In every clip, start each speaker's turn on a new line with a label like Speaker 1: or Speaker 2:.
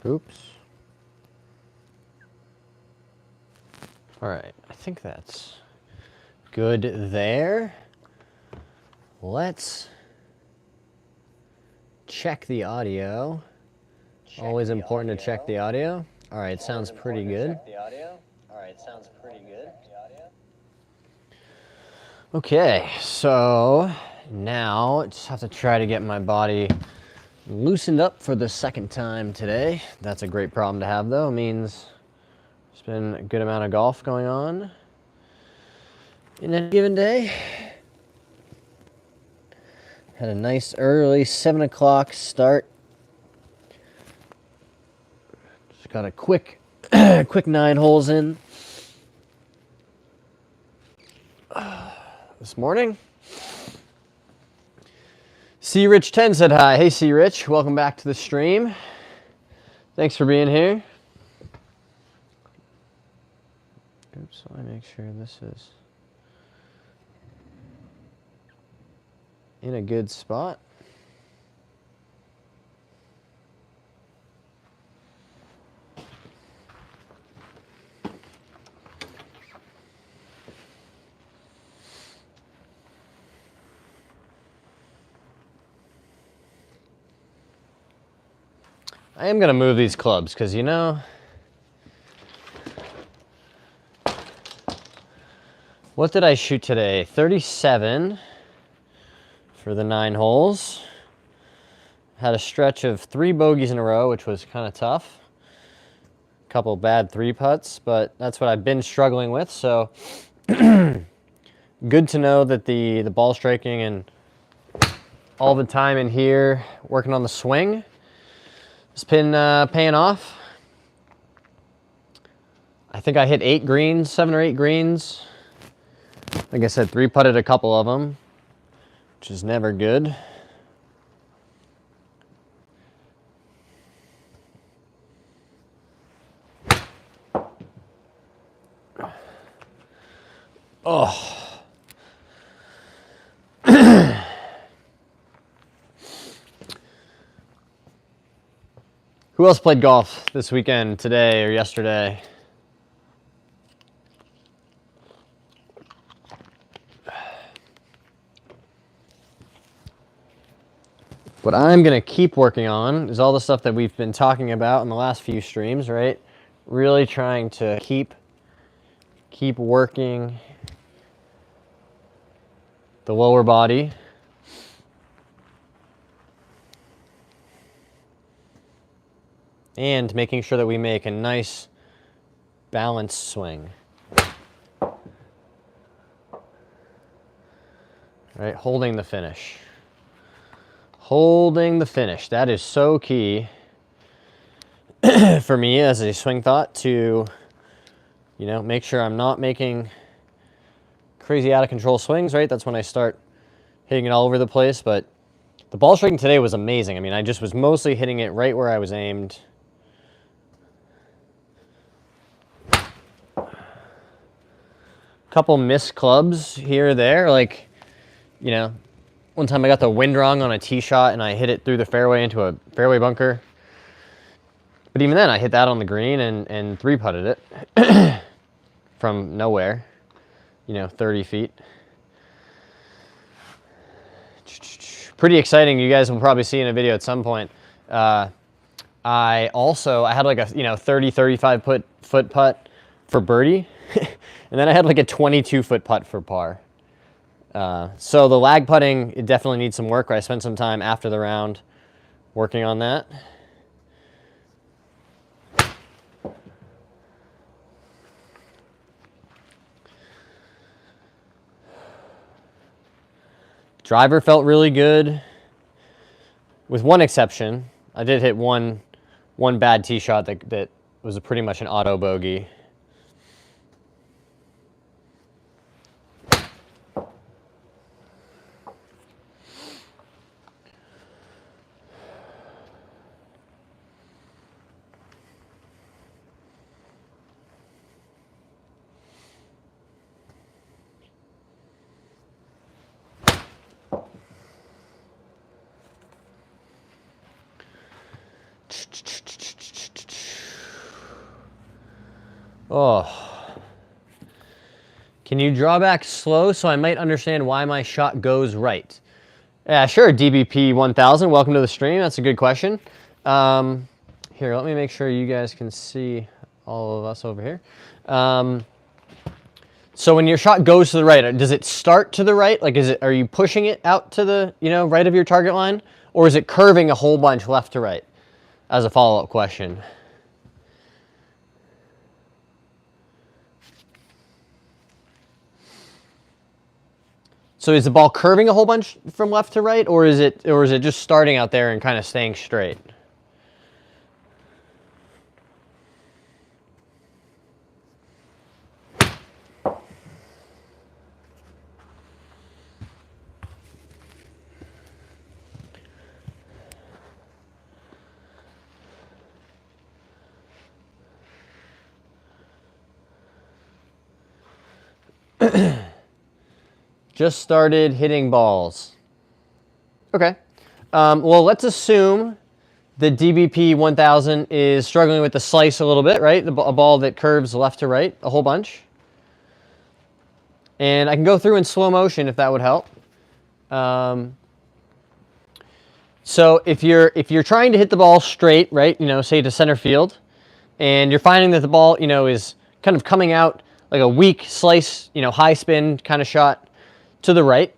Speaker 1: Oops. All right, I think that's good there. Let's check the audio. Always important to check the audio. All right, sounds pretty good. Okay, so now just have to try to get my body loosened up for the second time today. That's a great problem to have, though. It means there's been a good amount of golf going on in a given day. Had a nice early 7 o'clock start. Just got a quick, quick 9 holes in this morning. C Rich 10 said hi. Hey C Rich, welcome back to the stream. Thanks for being here. Oops, let me make sure this is in a good spot. I am going to move these clubs because, you know, what did I shoot today? 37 for the 9 holes. Had a stretch of 3 bogeys in a row, which was kind of tough. A couple bad 3 putts, but that's what I've been struggling with. So good to know that the ball striking and all the time in here working on the swing has been paying off. I think I hit 8 greens, 7 or 8 greens. Like I said, 3 putted a couple of them, which is never good. Oh. Who else played golf this weekend, today or yesterday? What I'm going to keep working on is all the stuff that we've been talking about in the last few streams, right? Really trying to keep working the lower body. And making sure that we make a nice balanced swing. All right, holding the finish. Holding the finish. That is so key for me as a swing thought to, you know, make sure I'm not making crazy out of control swings, right? That's when I start hitting it all over the place. But the ball striking today was amazing. I mean, I just was mostly hitting it right where I was aimed. Couple missed clubs here or there, like, you know, one time I got the wind wrong on a tee shot and I hit it through the fairway into a fairway bunker. But even then, I hit that on the green and 3-putted it from nowhere, you know, 30 feet. Pretty exciting. You guys will probably see in a video at some point. I had like a, you know, 30, 35 foot putt for birdie. And then I had like a 22-foot putt for par. So the lag putting, it definitely needs some work. I spent some time after the round working on that. Driver felt really good, with one exception. I did hit one bad tee shot that was pretty much an auto bogey. Oh. Can you draw back slow so I might understand why my shot goes right? Yeah, sure, DBP 1000. Welcome to the stream. That's a good question. Here, let me make sure you guys can see all of us over here. So when your shot goes to the right, does it start to the right? Like, are you pushing it out to the, right of your target line? Or is it curving a whole bunch left to right? As a follow-up question. So is the ball curving a whole bunch from left to right, or is it just starting out there and kind of staying straight? Just started hitting balls. Okay. Well, let's assume the DBP 1000 is struggling with the slice a little bit, right? A ball that curves left to right a whole bunch. And I can go through in slow motion if that would help. So if you're trying to hit the ball straight, right? Say to center field, and you're finding that the ball, is kind of coming out like a weak slice, high spin kind of shot to the right.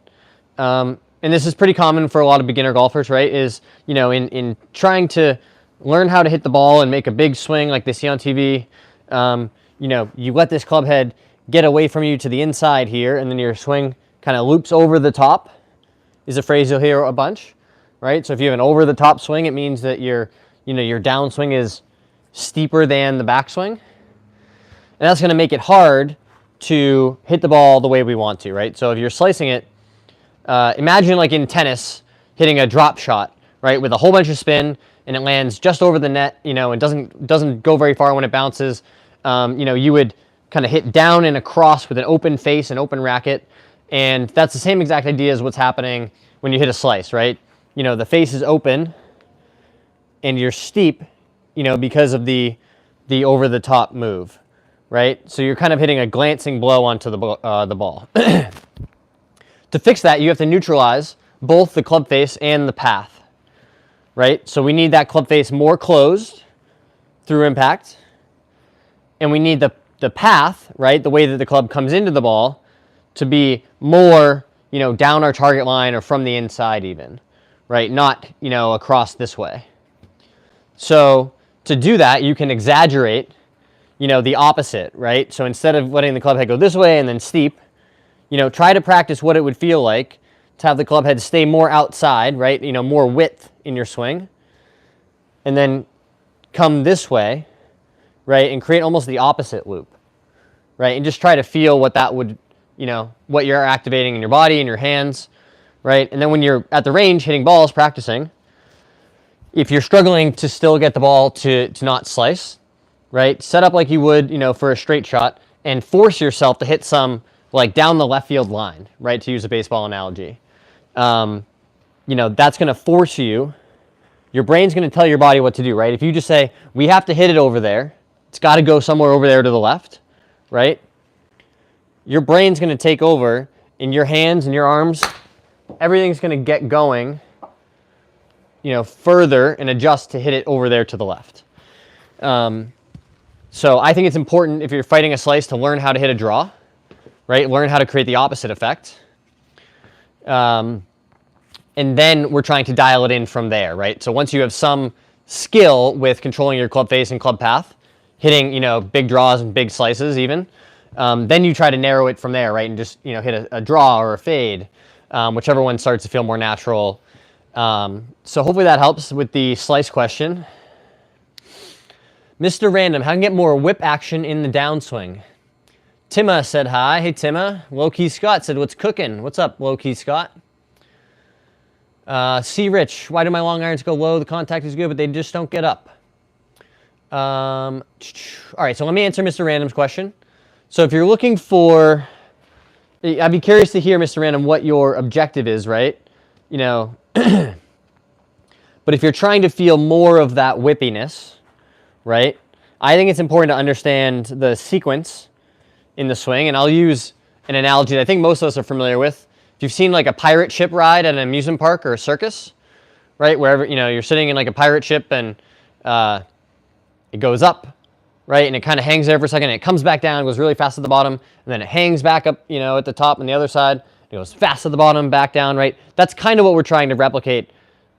Speaker 1: And this is pretty common for a lot of beginner golfers, right? Is, in trying to learn how to hit the ball and make a big swing like they see on TV, you let this club head get away from you to the inside here, and then your swing kind of loops over the top, is a phrase you'll hear a bunch, right? So if you have an over the top swing, it means that your downswing is steeper than the backswing. And that's going to make it hard to hit the ball the way we want to, right? So if you're slicing it, imagine like in tennis, hitting a drop shot, right, with a whole bunch of spin, and it lands just over the net, and doesn't go very far when it bounces. You would kind of hit down and across with an open face and open racket, and that's the same exact idea as what's happening when you hit a slice, right? The face is open, and you're steep, because of the over the top move. Right? So you're kind of hitting a glancing blow onto the ball. To fix that, you have to neutralize both the club face and the path. Right? So we need that club face more closed through impact. And we need the path, right, the way that the club comes into the ball, to be more, down our target line or from the inside even. Right? Not, across this way. So to do that, you can exaggerate the opposite, right? So instead of letting the club head go this way and then steep, try to practice what it would feel like to have the club head stay more outside, right? More width in your swing. And then come this way, right? And create almost the opposite loop, right? And just try to feel what that would, what you're activating in your body and your hands, right? And then when you're at the range hitting balls, practicing, if you're struggling to still get the ball to not slice, right? Set up like you would, for a straight shot, and force yourself to hit some like down the left field line, right? To use a baseball analogy. That's going to force you. Your brain's going to tell your body what to do, right? If you just say, we have to hit it over there, it's got to go somewhere over there to the left, right? Your brain's going to take over, and your hands and your arms, everything's going to get going, further and adjust to hit it over there to the left. So I think it's important if you're fighting a slice to learn how to hit a draw, right? Learn how to create the opposite effect. And then we're trying to dial it in from there, right? So once you have some skill with controlling your club face and club path, hitting, big draws and big slices even, then you try to narrow it from there, right? And just, hit a draw or a fade, whichever one starts to feel more natural. So hopefully that helps with the slice question. Mr. Random, how can I get more whip action in the downswing? Timma said hi. Hey, Timma. Low-Key Scott said, what's cooking? What's up, Low-Key Scott? C. Rich, why do my long irons go low? The contact is good, but they just don't get up. All right, so let me answer Mr. Random's question. So if you're looking for, I'd be curious to hear, Mr. Random, what your objective is, right? But if you're trying to feel more of that whippiness, right? I think it's important to understand the sequence in the swing, and I'll use an analogy that I think most of us are familiar with. If you've seen like a pirate ship ride at an amusement park or a circus, right, wherever, you know, you're sitting in like a pirate ship and it goes up, right, and it kind of hangs there for a second, and it comes back down, goes really fast at the bottom, and then it hangs back up, you know, at the top on the other side, it goes fast at the bottom, back down, right? That's kind of what we're trying to replicate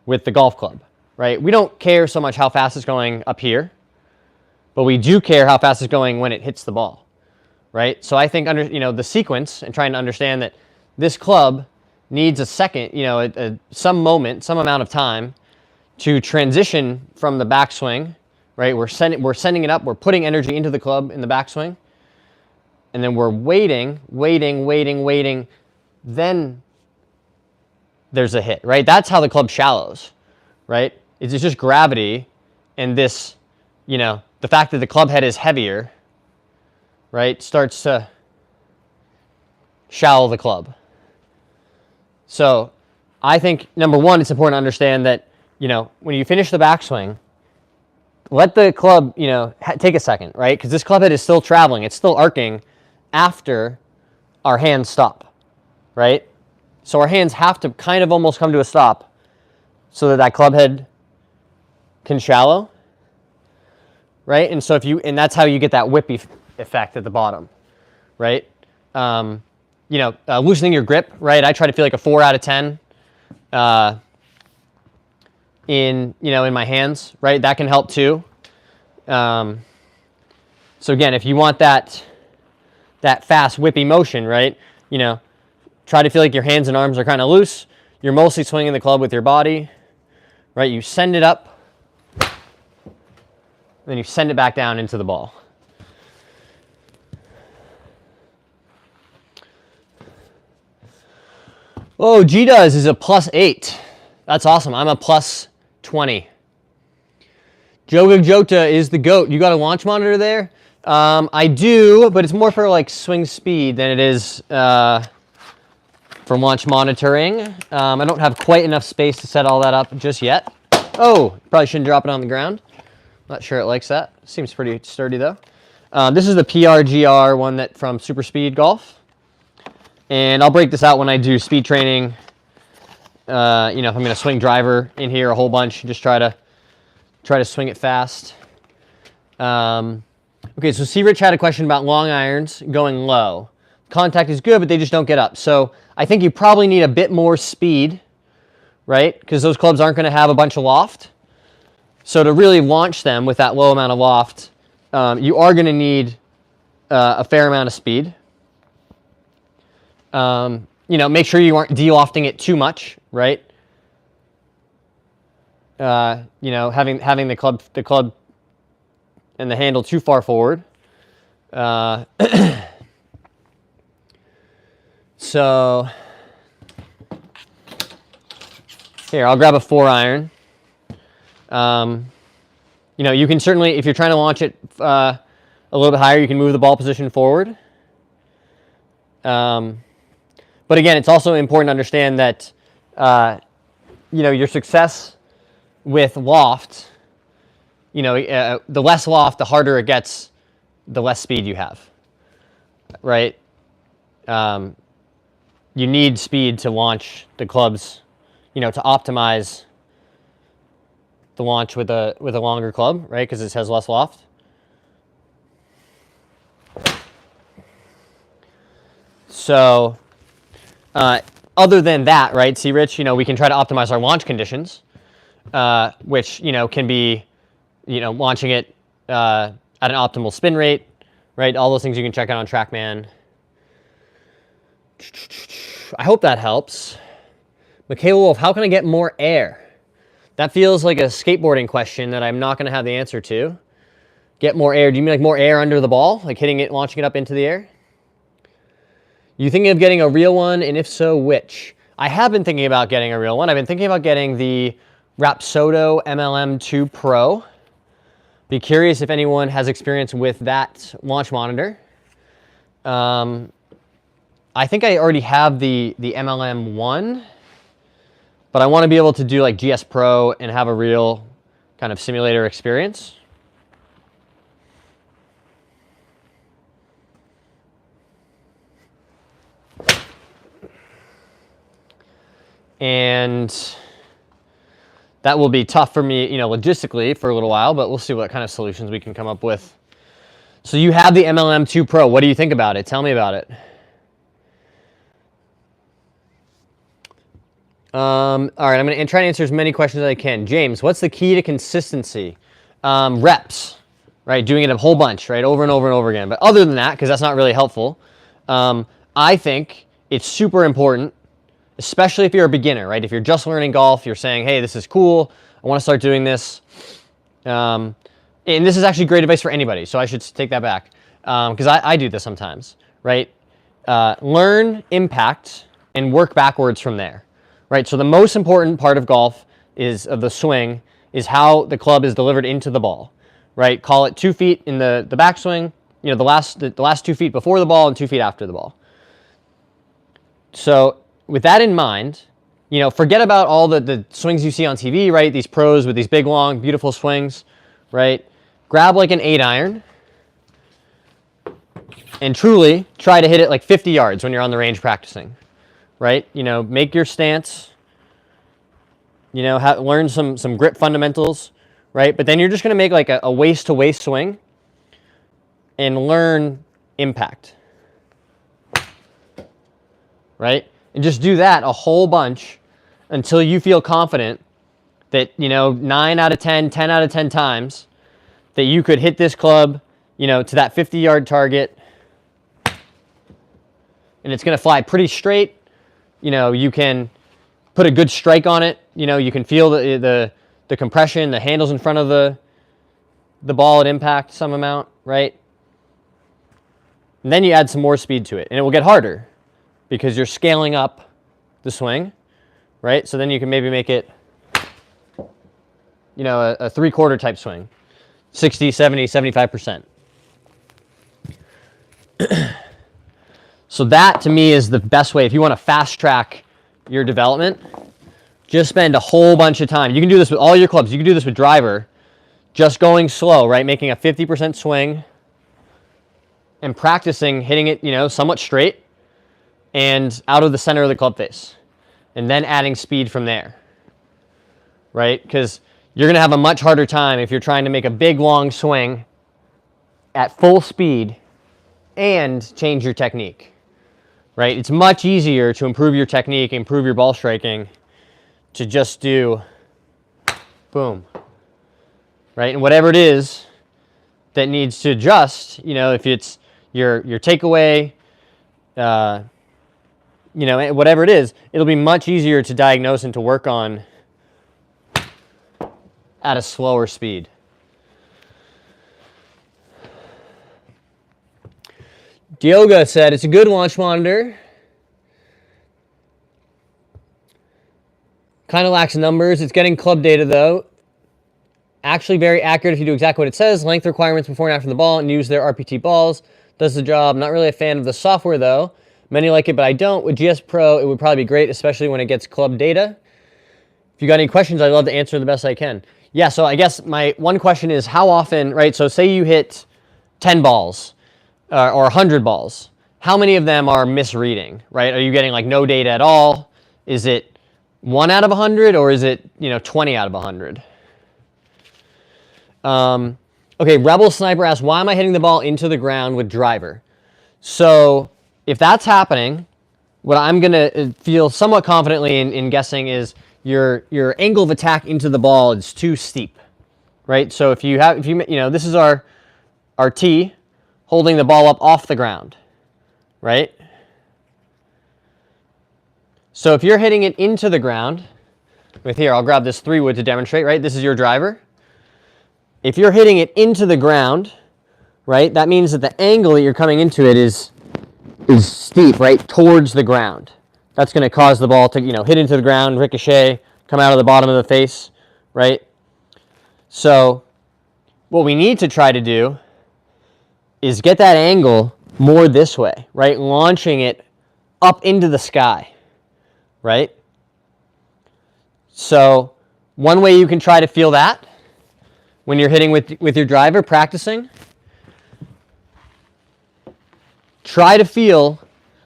Speaker 1: with the golf club, right? We don't care so much how fast it's going up here, but we do care how fast it's going when it hits the ball, right? So I think you know, the sequence and trying to understand that this club needs a second, you know, some moment, some amount of time to transition from the backswing, right? We're sending it up, we're putting energy into the club in the backswing, and then we're waiting, then there's a hit, right? That's how the club shallows, right? It's just gravity and this, you know, the fact that the club head is heavier, right, starts to shallow the club. So I think, number one, it's important to understand that, you know, when you finish the backswing, let the club, you know, take a second, right? Because this club head is still traveling. It's still arcing after our hands stop, right? So our hands have to kind of almost come to a stop so that that club head can shallow, right? And so and that's how you get that whippy effect at the bottom, right? You know, loosening your grip, right? I try to feel like a 4 out of 10 in my hands, right? That can help too. So again, if you want that fast whippy motion, right? You know, try to feel like your hands and arms are kind of loose. You're mostly swinging the club with your body, right? You send it up, then you send it back down into the ball. Oh, G-Does is a +8. That's awesome. I'm a +20. Joga Jota is the GOAT. You got a launch monitor there? I do, but it's more for like swing speed than it is for launch monitoring. I don't have quite enough space to set all that up just yet. Oh, probably shouldn't drop it on the ground. Not sure it likes that. Seems pretty sturdy though. This is the PRGR one from Super Speed Golf. And I'll break this out when I do speed training. You know, if I'm going to swing driver in here a whole bunch, just try to swing it fast. Okay, so C. Rich had a question about long irons going low. Contact is good, but they just don't get up. So I think you probably need a bit more speed, right? Because those clubs aren't going to have a bunch of loft. So to really launch them with that low amount of loft, you are going to need a fair amount of speed. You know, make sure you aren't de-lofting it too much, right? You know, having the club and the handle too far forward. So here, I'll grab a 4-iron. You know, you can certainly, if you're trying to launch it a little bit higher, you can move the ball position forward. But again, it's also important to understand that, you know, your success with loft, you know, the less loft, the harder it gets, the less speed you have, right? You need speed to launch the clubs, you know, to optimize the launch with a longer club, right? Because it has less loft. So, other than that, right, see, Rich, you know, we can try to optimize our launch conditions, which, you know, can be, you know, launching it at an optimal spin rate, right? All those things you can check out on TrackMan. I hope that helps. Michaela Wolf, how can I get more air? That feels like a skateboarding question that I'm not going to have the answer to. Get more air. Do you mean like more air under the ball? Like hitting it, launching it up into the air? You thinking of getting a real one, and if so, which? I have been thinking about getting a real one. I've been thinking about getting the Rapodto MLM2 Pro. Be curious if anyone has experience with that launch monitor. I think I already have the MLM1, but I want to be able to do like GS Pro and have a real kind of simulator experience. And that will be tough for me, logistically for a little while, but we'll see what kind of solutions we can come up with. So you have the MLM2 Pro. What do you think about it? Tell me about it. All right, I'm going to try to answer as many questions as I can. James, what's the key to consistency? Reps, right? Doing it a whole bunch, right? Over and over and over again. But other than that, because that's not really helpful, I think it's super important, especially if you're a beginner, right? If you're just learning golf, you're saying, hey, this is cool. I want to start doing this. And this is actually great advice for anybody, so I should take that back. Because I do this sometimes, right? Learn impact and work backwards from there. Right, so the most important part of golf of the swing is how the club is delivered into the ball. Right, call it 2 feet in the backswing. The last 2 feet before the ball and 2 feet after the ball. So with that in mind, forget about all the swings you see on TV. Right, these pros with these big, long, beautiful swings. Right, grab like an 8-iron and truly try to hit it like 50 yards when you're on the range practicing. Right, make your stance, learn some grip fundamentals, right? But then you're just going to make like a waist-to-waist swing and learn impact, right? And just do that a whole bunch until you feel confident that, 9 out of 10, 10 out of 10 times that you could hit this club, to that 50-yard target, and it's going to fly pretty straight. You can put a good strike on it. You can feel the compression, the handles in front of the ball at impact some amount, right? And then you add some more speed to it, and it will get harder because you're scaling up the swing, right? So then you can maybe make it, a 3/4 type swing, 60, 70, 75%. So that, to me, is the best way. If you want to fast track your development, just spend a whole bunch of time. You can do this with all your clubs. You can do this with driver, just going slow, right? Making a 50% swing and practicing hitting it, somewhat straight and out of the center of the club face. And then adding speed from there, right? Because you're going to have a much harder time if you're trying to make a big, long swing at full speed and change your technique. Right? It's much easier to improve your technique, improve your ball striking, to just do boom. Right? And whatever it is that needs to adjust, if it's your takeaway, whatever it is, it'll be much easier to diagnose and to work on at a slower speed. Dioga said, it's a good launch monitor. Kind of lacks numbers. It's getting club data, though. Actually very accurate if you do exactly what it says. Length requirements before and after the ball and use their RPT balls. Does the job. Not really a fan of the software, though. Many like it, but I don't. With GS Pro, it would probably be great, especially when it gets club data. If you got any questions, I'd love to answer the best I can. Yeah, so I guess my one question is how often, right? So say you hit 10 balls. Or 100 balls, how many of them are misreading, right? Are you getting like no data at all? Is it 1 out of 100 or is it 20 out of 100? Okay, Rebel Sniper asks, why am I hitting the ball into the ground with driver? So if that's happening, what I'm gonna feel somewhat confidently in guessing is your angle of attack into the ball is too steep, right? So if this is our tee, holding the ball up off the ground, right? So if you're hitting it into the ground, I'll grab this 3-wood to demonstrate, right? This is your driver. If you're hitting it into the ground, right, that means that the angle that you're coming into it is steep, right, towards the ground. That's going to cause the ball to, hit into the ground, ricochet, come out of the bottom of the face, right? So what we need to try to do is get that angle more this way, right? Launching it up into the sky, right? So one way you can try to feel that when you're hitting with your driver, practicing, try to feel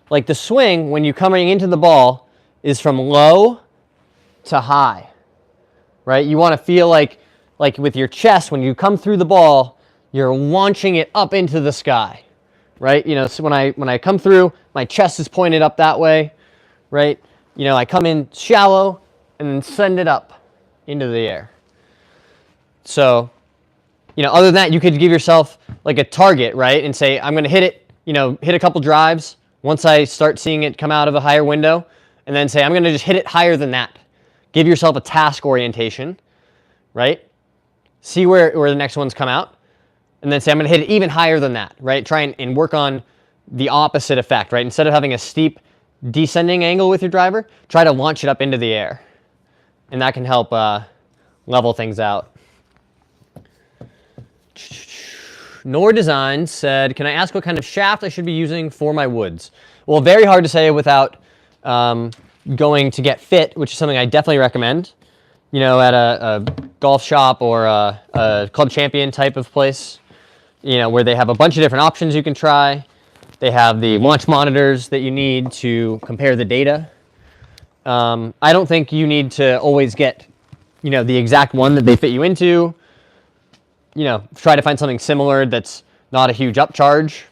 Speaker 1: like the swing when you're coming into the ball is from low to high, right? You want to feel like with your chest, when you come through the ball, you're launching it up into the sky, right? You know, so when I come through, my chest is pointed up that way, right? You know, I come in shallow and then send it up into the air. So, you know, other than that, you could give yourself like a target, right? And say, I'm going to hit it, you know, hit a couple drives once I start seeing it come out of a higher window, and then say, I'm going to just hit it higher than that. Give yourself a task orientation, right? See where the next ones come out, and then say, I'm going to hit it even higher than that, right? Try and work on the opposite effect, right? Instead of having a steep descending angle with your driver, try to launch it up into the air. And that can help level things out. Nor Designs said, can I ask what kind of shaft I should be using for my woods? Well, very hard to say without going to get fit, which is something I definitely recommend. You know, at a golf shop or a Club Champion type of place, you know, where they have a bunch of different options you can try. They have the launch monitors that you need to compare the data. I don't think you need to always get, you know, the exact one that they fit you into. You know, try to find something similar that's not a huge upcharge.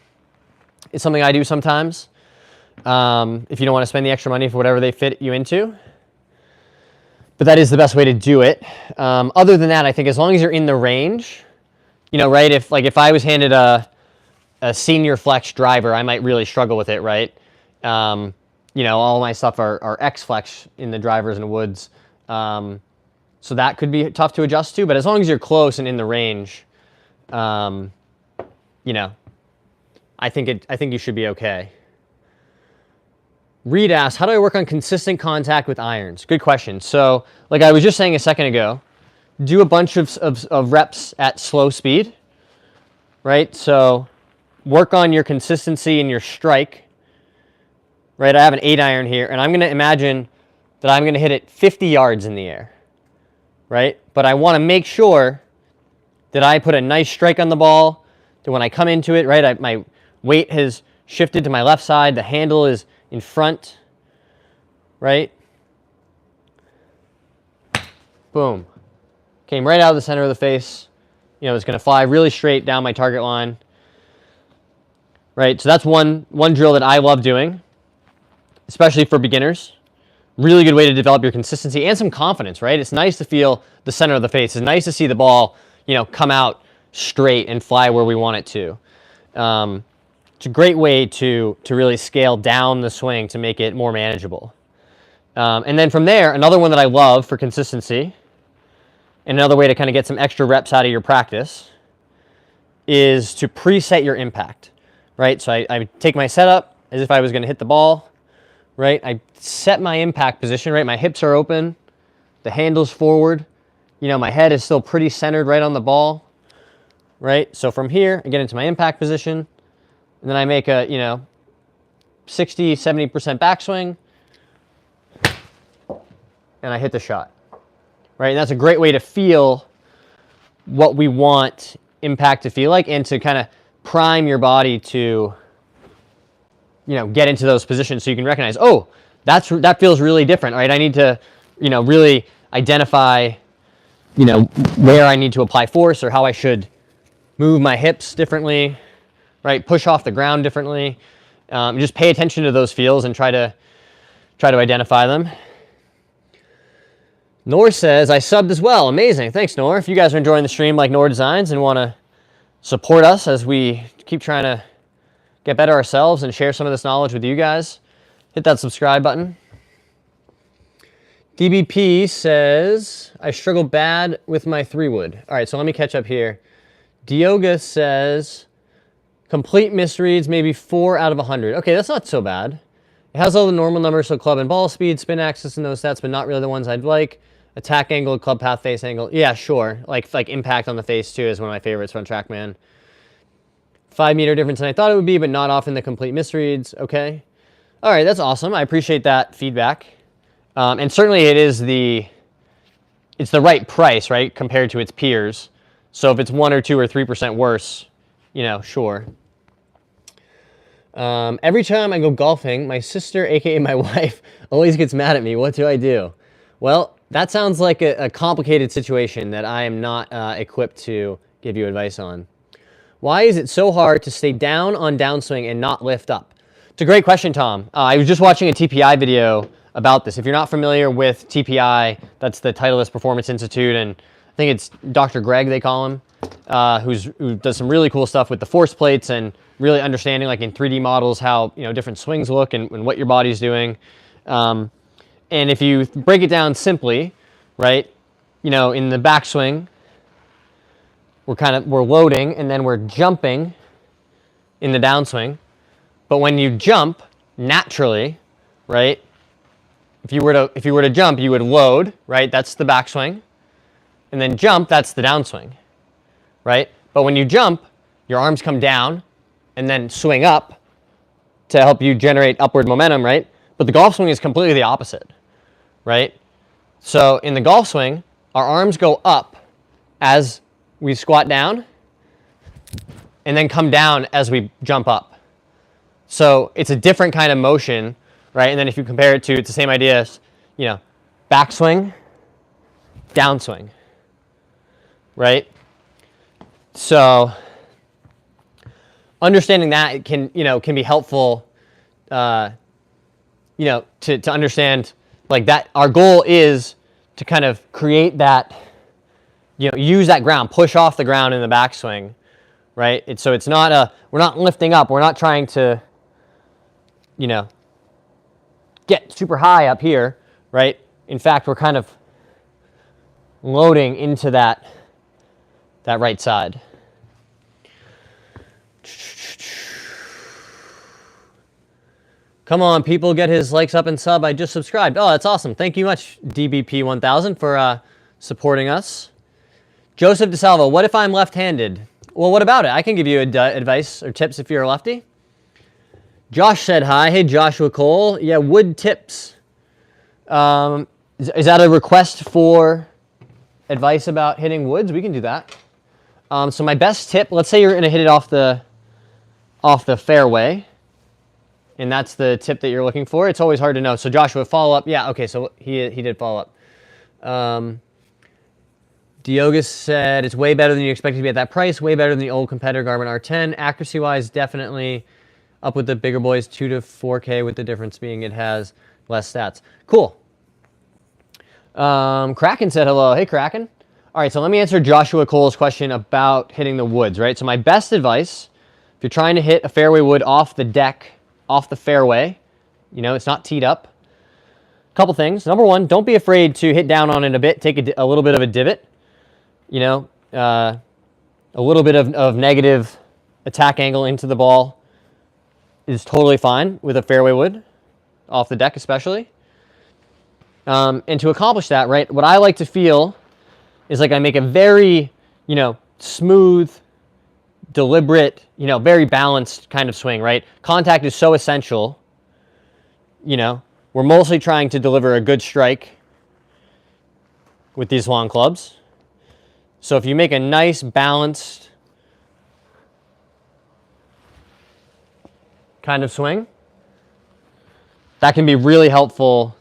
Speaker 1: It's something I do sometimes. If you don't want to spend the extra money for whatever they fit you into. But that is the best way to do it. Other than that, I think as long as you're in the range, you know, right? If I was handed a senior flex driver, I might really struggle with it, right? You know, all my stuff are X flex in the drivers and woods. So that could be tough to adjust to, but as long as you're close and in the range, you know, I think you should be okay. Reed asks, how do I work on consistent contact with irons? Good question. So, like I was just saying a second ago, do a bunch of reps at slow speed, right? So work on your consistency and your strike, right? I have an 8-iron here, and I'm going to imagine that I'm going to hit it 50 yards in the air, right? But I want to make sure that I put a nice strike on the ball, that when I come into it, right, my weight has shifted to my left side, the handle is in front, right? Boom. Came right out of the center of the face. You know, it's going to fly really straight down my target line, right? So that's one drill that I love doing, especially for beginners. Really good way to develop your consistency and some confidence, right? It's nice to feel the center of the face. It's nice to see the ball, you know, come out straight and fly where we want it to. It's a great way to really scale down the swing to make it more manageable. And then from there, another one that I love for consistency, and another way to kind of get some extra reps out of your practice, is to preset your impact, right? So I take my setup as if I was going to hit the ball, right? I set my impact position, right? My hips are open, the handle's forward, you know, my head is still pretty centered right on the ball, right? So from here, I get into my impact position, and then I make a, you know, 60, 70% backswing, and I hit the shot, right? And that's a great way to feel what we want impact to feel like, and to kind of prime your body to, you know, get into those positions so you can recognize, oh, that feels really different, right? I need to, you know, really identify, you know, where I need to apply force or how I should move my hips differently, right? Push off the ground differently. Just pay attention to those feels and try to identify them. Nor says, I subbed as well. Amazing. Thanks, Nor. If you guys are enjoying the stream like Nor Designs and want to support us as we keep trying to get better ourselves and share some of this knowledge with you guys, hit that subscribe button. DBP says, I struggle bad with my 3-wood. All right, so let me catch up here. Dioga says, complete misreads, maybe 4 out of 100. Okay, that's not so bad. It has all the normal numbers, so club and ball speed, spin axis, and those stats, but not really the ones I'd like. Attack angle, club path, face angle. Yeah, sure. Like impact on the face, too, is one of my favorites from TrackMan. 5-meter difference than I thought it would be, but not often the complete misreads. Okay. All right, that's awesome. I appreciate that feedback. And certainly it's the right price, right, compared to its peers. So if it's 1 or 2 or 3% worse, you know, sure. Every time I go golfing, my sister, aka my wife, always gets mad at me. What do I do? Well, that sounds like a complicated situation that I am not equipped to give you advice on. Why is it so hard to stay down on downswing and not lift up? It's a great question, Tom. I was just watching a TPI video about this. If you're not familiar with TPI, that's the Titleist Performance Institute, and I think it's Dr. Greg, they call him, who does some really cool stuff with the force plates and really understanding, like in 3D models, how different swings look and what your body's doing. And if you break it down simply, right, in the backswing, we're loading and then we're jumping in the downswing. But when you jump, naturally, right, if you were to jump, you would load, right? That's the backswing. And then jump, that's the downswing, right? But when you jump, your arms come down and then swing up to help you generate upward momentum, right? But the golf swing is completely the opposite, right? So in the golf swing, our arms go up as we squat down and then come down as we jump up. So it's a different kind of motion, right? And then if you compare it to, it's the same idea as, backswing, downswing, right? So understanding that can be helpful, to understand like that. Our goal is to kind of create that, use that ground, push off the ground in the backswing, right? So it's not we're not lifting up. We're not trying to, get super high up here, right? In fact, we're kind of loading into that right side. Come on, people, get his likes up and sub. I just subscribed. Oh, that's awesome. Thank you much, DBP1000, for supporting us. Joseph DeSalvo, what if I'm left-handed? Well, what about it? I can give you advice or tips if you're a lefty. Josh said hi. Hey, Joshua Cole. Yeah, wood tips. Is that a request for advice about hitting woods? We can do that. So my best tip, let's say you're going to hit it off the fairway, and that's the tip that you're looking for. It's always hard to know. So Joshua, follow up. Yeah, okay, so he did follow up. Diogus said, it's way better than you expected to be at that price, way better than the old competitor Garmin R10. Accuracy-wise, definitely up with the bigger boys, 2 to 4K, with the difference being it has less stats. Cool. Kraken said hello. Hey, Kraken. All right, so let me answer Joshua Cole's question about hitting the woods, right? So my best advice, if you're trying to hit a fairway wood off the deck, off the fairway, it's not teed up. A couple things. Number one, don't be afraid to hit down on it a bit. Take a little bit of a divot. A little bit of negative attack angle into the ball is totally fine with a fairway wood, off the deck especially. And to accomplish that, right, what I like to feel is like I make a very, smooth, deliberate, very balanced kind of swing, right? Contact is so essential. We're mostly trying to deliver a good strike with these long clubs. So if you make a nice, balanced kind of swing, that can be really helpful,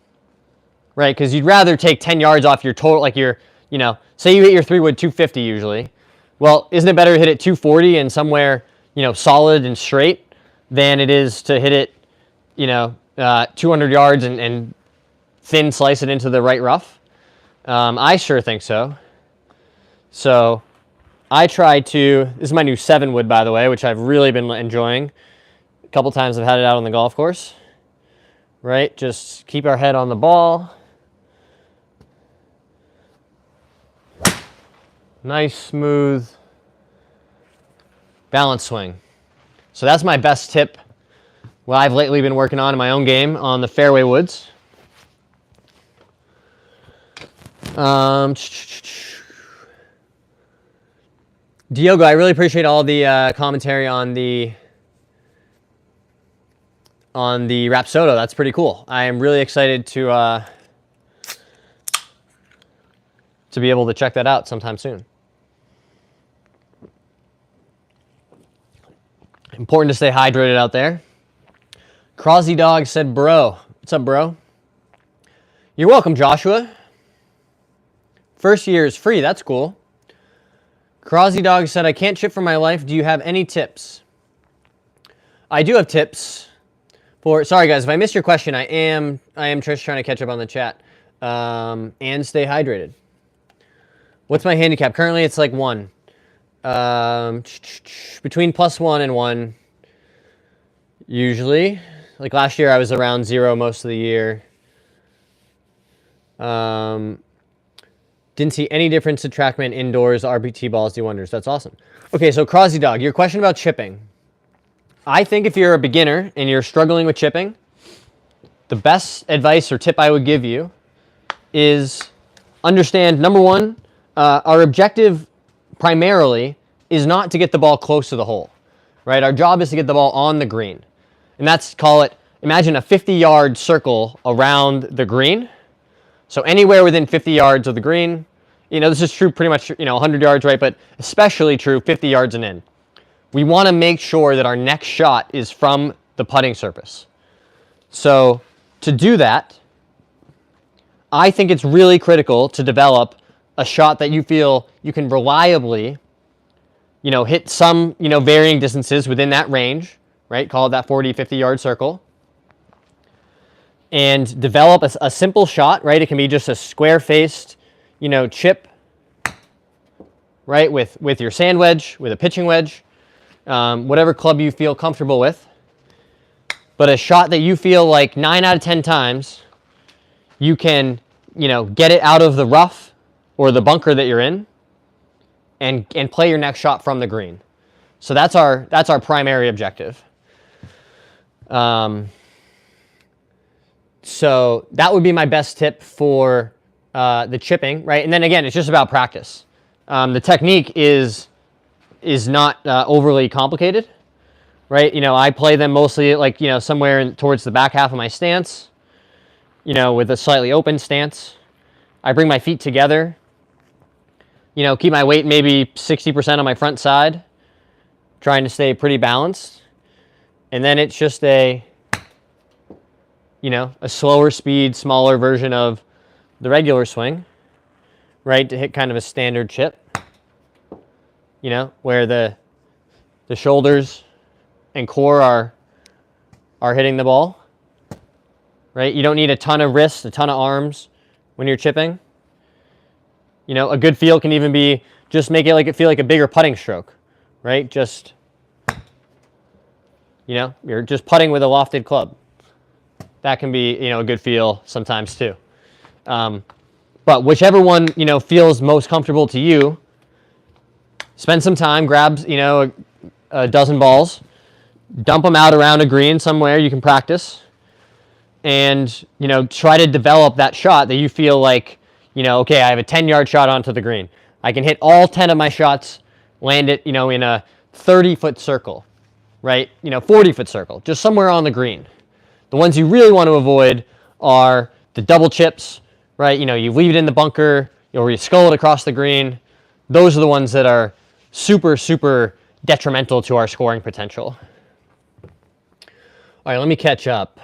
Speaker 1: right? Because you'd rather take 10 yards off your total, like your, say you hit your 3-wood 250 usually. Well, isn't it better to hit it 240 and somewhere, solid and straight than it is to hit it, 200 yards and thin slice it into the right rough? I sure think so. So I try to, this is my new 7-wood, by the way, which I've really been enjoying. A couple times I've had it out on the golf course, right? Just keep our head on the ball. Nice, smooth, balanced swing. So that's my best tip, what I've lately been working on in my own game on the fairway woods. Diogo, I really appreciate all the commentary on the Rapodto. That's pretty cool. I am really excited to be able to check that out sometime soon. Important to stay hydrated out there. Crosby Dog said, bro. What's up, bro? You're welcome, Joshua. First year is free. That's cool. Crosby Dog said, I can't chip for my life. Do you have any tips? I do have tips for, sorry guys, if I missed your question, I am just trying to catch up on the chat. And stay hydrated. What's my handicap? Currently it's like 1. Between +1 and 1. Usually. Like last year I was around 0 most of the year. Didn't see any difference to TrackMan indoors. RPT balls do wonders. That's awesome. Okay, so Crosby Dog, your question about chipping. I think if you're a beginner and you're struggling with chipping, the best advice or tip I would give you is understand, number one, our objective primarily is not to get the ball close to the hole, right? Our job is to get the ball on the green. And that's, call it, imagine a 50-yard circle around the green. So anywhere within 50 yards of the green, you know, this is true pretty much, you know, 100 yards, right? But especially true 50 yards and in. We want to make sure that our next shot is from the putting surface. So to do that, I think it's really critical to develop a shot that you feel you can reliably, you know, hit some, you know, varying distances within that range, right? Call it that 40, 50-yard circle. And develop a simple shot, right? It can be just a square-faced, you know, chip, right? With your sand wedge, with a pitching wedge, whatever club you feel comfortable with. But a shot that you feel like 9 out of 10 times you can, you know, get it out of the rough or the bunker that you're in and play your next shot from the green. So that's our primary objective. So that would be my best tip for the chipping, right? And then again, it's just about practice. The technique is not overly complicated, right? You know, I play them mostly like, you know, somewhere towards the back half of my stance, you know, with a slightly open stance. I bring my feet together, you know, keep my weight maybe 60% on my front side, trying to stay pretty balanced. And then it's just a, you know, a slower speed, smaller version of the regular swing, right? To hit kind of a standard chip, you know, where the shoulders and core are hitting the ball, right? You don't need a ton of wrists, a ton of arms when you're chipping. You know, a good feel can even be just make it like it feel like a bigger putting stroke, right? Just, you know, you're just putting with a lofted club. That can be, you know, a good feel sometimes too. But whichever one, you know, feels most comfortable to you, spend some time, grab, you know, a dozen balls, dump them out around a green somewhere you can practice, and, you know, try to develop that shot that you feel like, you know, okay, I have a 10-yard shot onto the green. I can hit all 10 of my shots, land it, you know, in a 30-foot circle, right? You know, 40-foot circle, just somewhere on the green. The ones you really want to avoid are the double chips, right? You know, you leave it in the bunker, or you skull it across the green. Those are the ones that are super, super detrimental to our scoring potential. All right, let me catch up.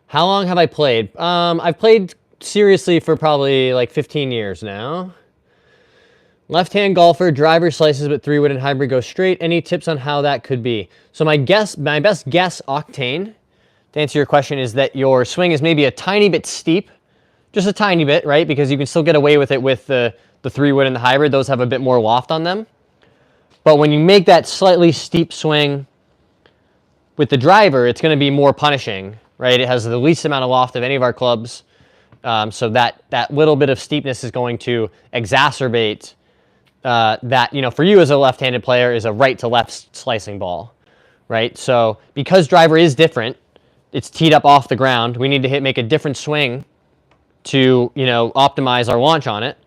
Speaker 1: How long have I played? I've played seriously for probably like 15 years now. Left-hand golfer, driver slices, but 3-wood and hybrid go straight. Any tips on how that could be? So my best guess, Octane, to answer your question, is that your swing is maybe a tiny bit steep, just a tiny bit, right? Because you can still get away with it with the 3-wood and the hybrid. Those have a bit more loft on them. But when you make that slightly steep swing with the driver, it's going to be more punishing, right? It has the least amount of loft of any of our clubs. So that little bit of steepness is going to exacerbate that, you know, for you as a left-handed player is a right to left slicing ball, right? So because driver is different, it's teed up off the ground. We need to make a different swing to, you know, optimize our launch on it.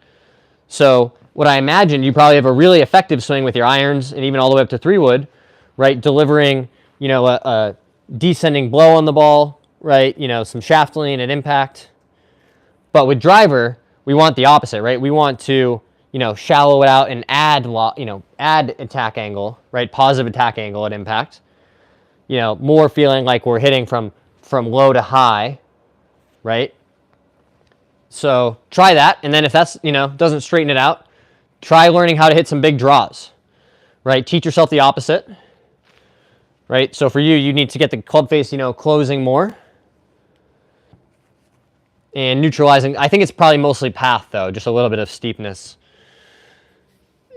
Speaker 1: So what I imagine, you probably have a really effective swing with your irons and even all the way up to 3-wood, right? Delivering, you know, a descending blow on the ball, right? You know, some shaft lean and impact. But with driver, we want the opposite, right? We want to, you know, shallow it out and add attack angle, right? Positive attack angle at impact. You know, more feeling like we're hitting from low to high, right? So try that, and then if that's, you know, doesn't straighten it out, try learning how to hit some big draws, right? Teach yourself the opposite, right? So for you, you need to get the club face, you know, closing more and neutralizing. I think it's probably mostly path, though, just a little bit of steepness.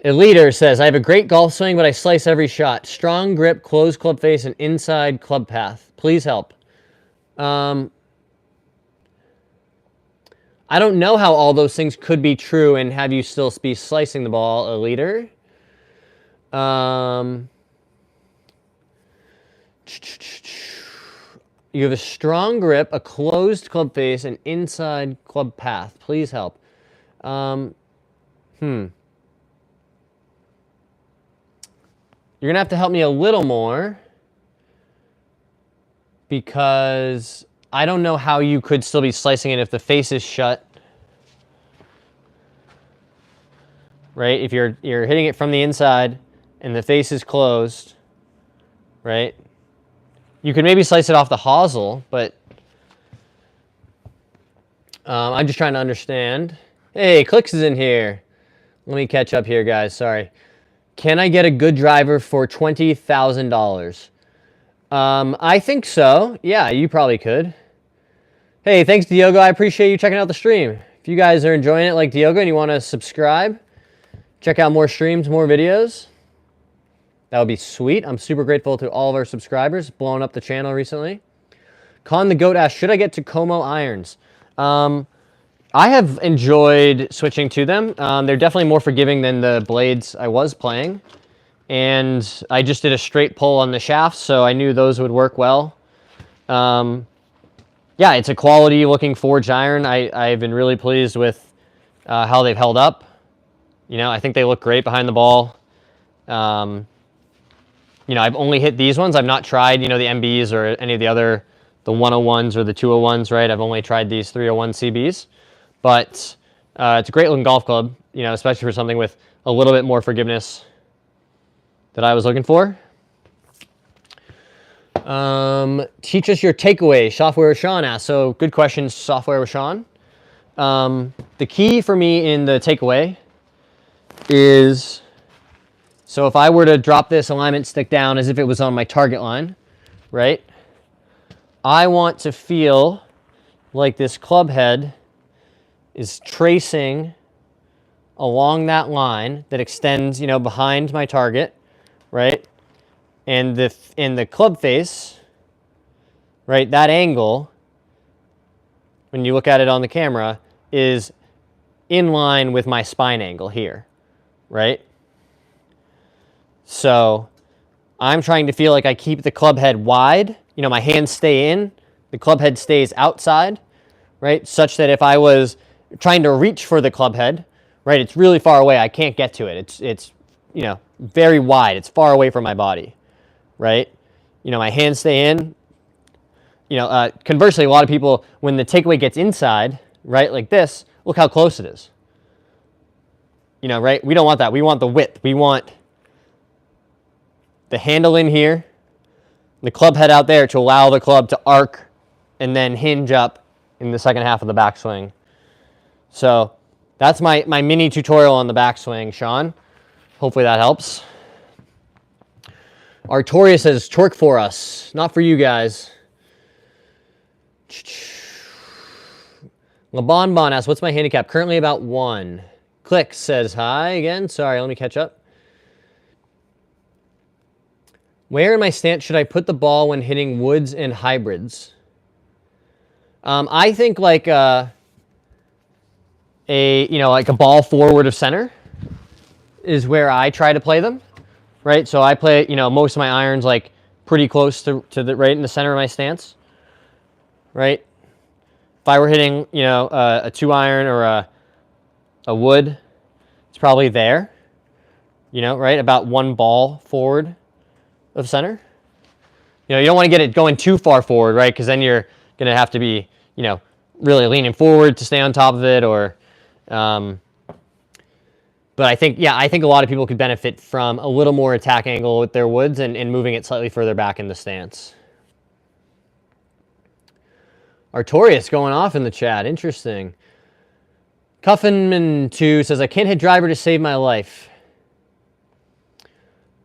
Speaker 1: A leader says, I have a great golf swing, but I slice every shot. Strong grip, closed club face, and inside club path. Please help. I don't know how all those things could be true and have you still be slicing the ball, a leader. You have a strong grip, a closed club face, and inside club path. Please help. You're going to have to help me a little more because I don't know how you could still be slicing it if the face is shut. Right? If you're hitting it from the inside and the face is closed, right? You could maybe slice it off the hosel, but I'm just trying to understand. Hey, Clicks is in here. Let me catch up here, guys. Sorry. Can I get a good driver for $20,000? I think so. Yeah, you probably could. Hey, thanks, Diogo. I appreciate you checking out the stream. If you guys are enjoying it like Diogo and you want to subscribe, check out more streams, more videos, that would be sweet. I'm super grateful to all of our subscribers, blowing up the channel recently. Con the Goat asks, should I get Tacoma irons? I have enjoyed switching to them. They're definitely more forgiving than the blades I was playing. And I just did a straight pull on the shafts, so I knew those would work well. Yeah, it's a quality looking forged iron. I've been really pleased with how they've held up. You know, I think they look great behind the ball. You know, I've only hit these ones. I've not tried, you know, the MBs or any of the other, the 101s or the 201s, right? I've only tried these 301 CBs. But it's a great looking golf club, you know, especially for something with a little bit more forgiveness that I was looking for. Teach us your takeaway, Software with Sean asks. So good question, Software with Sean. The key for me in the takeaway is, so if I were to drop this alignment stick down as if it was on my target line, right? I want to feel like this club head is tracing along that line that extends, you know, behind my target, right? And the club face, right, that angle, when you look at it on the camera, is in line with my spine angle here, right? So I'm trying to feel like I keep the club head wide, you know, my hands stay in, the club head stays outside, right? Such that if I was trying to reach for the club head, right, it's really far away, I can't get to it. It's you know, very wide, it's far away from my body, right? You know, my hands stay in. You know, conversely, a lot of people, when the takeaway gets inside, right, like this, look how close it is. You know, right? We don't want that. We want the width. We want the handle in here, the club head out there to allow the club to arc and then hinge up in the second half of the backswing. So that's my mini tutorial on the backswing, Sean. Hopefully that helps. Artoria says, torque for us, not for you guys. LeBonbon asks, what's my handicap? Currently about 1. Click says hi again. Sorry, let me catch up. Where in my stance should I put the ball when hitting woods and hybrids? I think like like a ball forward of center is where I try to play them, right? So I play, you know, most of my irons like pretty close to the right in the center of my stance, right? If I were hitting, you know, a 2-iron or a wood, it's probably there, you know, right? About 1 ball forward of center. You know, you don't want to get it going too far forward, right? Because then you're going to have to be, you know, really leaning forward to stay on top of it, or but I think, yeah, I think a lot of people could benefit from a little more attack angle with their woods and moving it slightly further back in the stance. Artorius going off in the chat. Interesting. MLM2 says, I can't hit driver to save my life.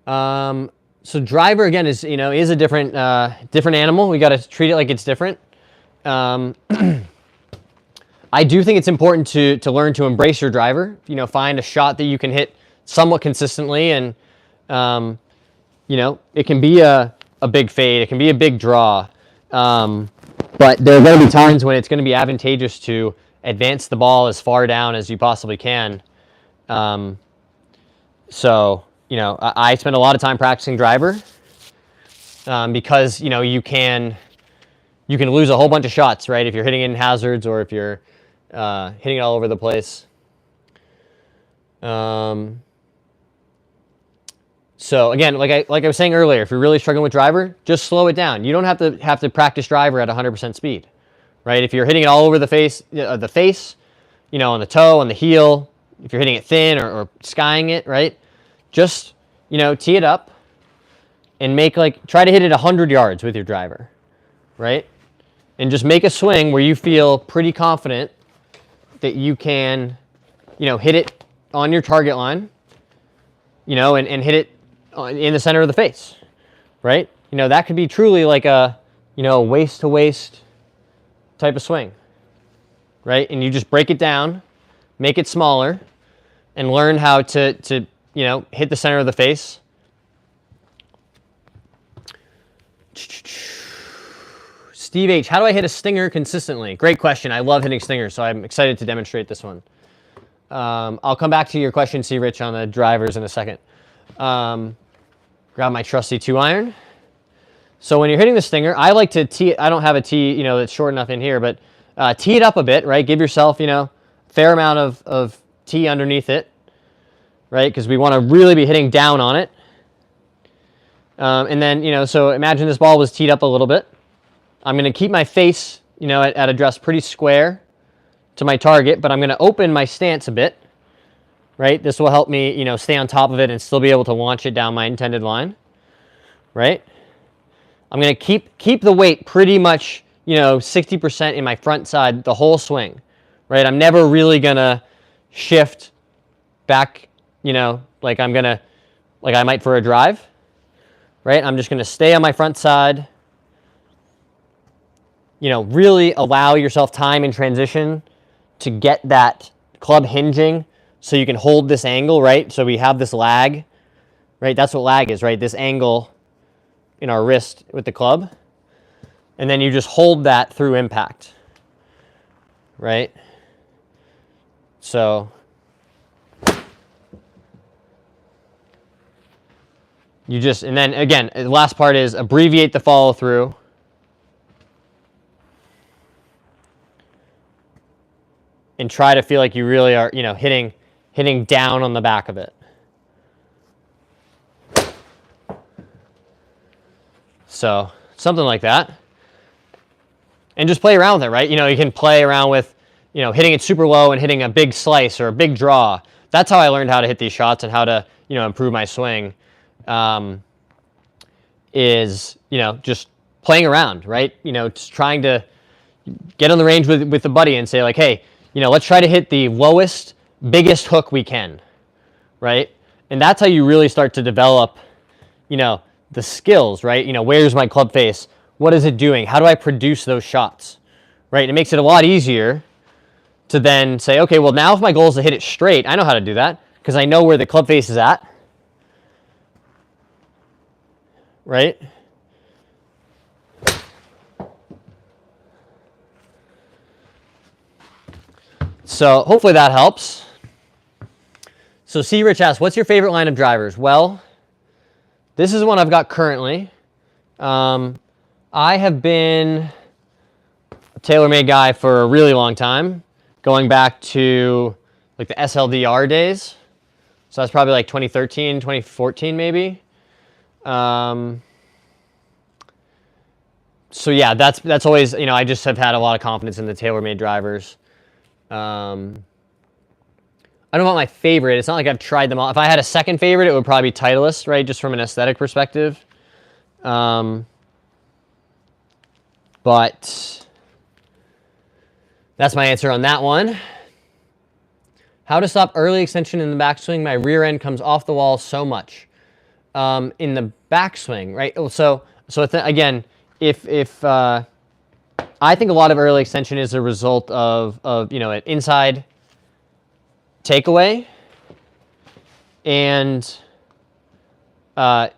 Speaker 1: So driver, again, is, is a different animal. We got to treat it like it's different. I do think it's important to learn to embrace your driver. Find a shot that you can hit somewhat consistently, and it can be a big fade, it can be a big draw, but there are going to be times when it's going to be advantageous to advance the ball as far down as you possibly can. So I spend a lot of time practicing driver because you can lose a whole bunch of shots, right? If you're hitting in hazards or if you're hitting it all over the place. So again, like I was saying earlier, if you're really struggling with driver, just slow it down. You don't have to practice driver at 100% speed, right? If you're hitting it all over the face, on the toe, on the heel, if you're hitting it thin or skying it, right? Just tee it up and try to hit it 100 yards with your driver, right? And just make a swing where you feel pretty confident that you can, hit it on your target line, and hit it in the center of the face, right? That could be truly like a, waist to waist type of swing, right? And you just break it down, make it smaller, and learn how to hit the center of the face. Steve H, how do I hit a stinger consistently? Great question. I love hitting stingers, so I'm excited to demonstrate this one. I'll come back to your question, C. Rich, on the drivers in a second. Grab my trusty 2-iron. So when you're hitting the stinger, I like to tee it. I don't have a tee, that's short enough in here, but tee it up a bit, right? Give yourself, a fair amount of tee underneath it, right? Because we want to really be hitting down on it. And then, so imagine this ball was teed up a little bit. I'm going to keep my face, at address pretty square to my target, but I'm going to open my stance a bit, right? This will help me, stay on top of it and still be able to launch it down my intended line, right? I'm going to keep the weight pretty much, 60% in my front side the whole swing, right? I'm never really going to shift back, like I might for a drive, right? I'm just going to stay on my front side, really allow yourself time in transition to get that club hinging so you can hold this angle, right? So we have this lag, right? That's what lag is, right? This angle in our wrist with the club. And then you just hold that through impact, right? So you just, and then again, the last part is abbreviate the follow through. And try to feel like you really are, hitting down on the back of it. So something like that. And just play around with it, right? You can play around with, hitting it super low and hitting a big slice or a big draw. That's how I learned how to hit these shots and how to, improve my swing. Is, just playing around, right? Just trying to get on the range with a buddy and say like, hey, let's try to hit the lowest, biggest hook we can, right? And that's how you really start to develop, the skills, right? Where's my club face? What is it doing? How do I produce those shots, right? It makes it a lot easier to then say, okay, well, now if my goal is to hit it straight, I know how to do that because I know where the club face is at, right? So hopefully that helps. So C. Rich asks, what's your favorite line of drivers? Well, this is one I've got currently. I have been a TaylorMade guy for a really long time, going back to like the SLDR days. So that's probably like 2013, 2014 maybe. So yeah, that's always, I just have had a lot of confidence in the TaylorMade drivers. I don't know about my favorite. It's not like I've tried them all. If I had a second favorite, it would probably be Titleist, right? Just from an aesthetic perspective. But that's my answer on that one. How to stop early extension in the backswing? My rear end comes off the wall so much. In the backswing, right? So again, if I think a lot of early extension is a result of an inside takeaway and not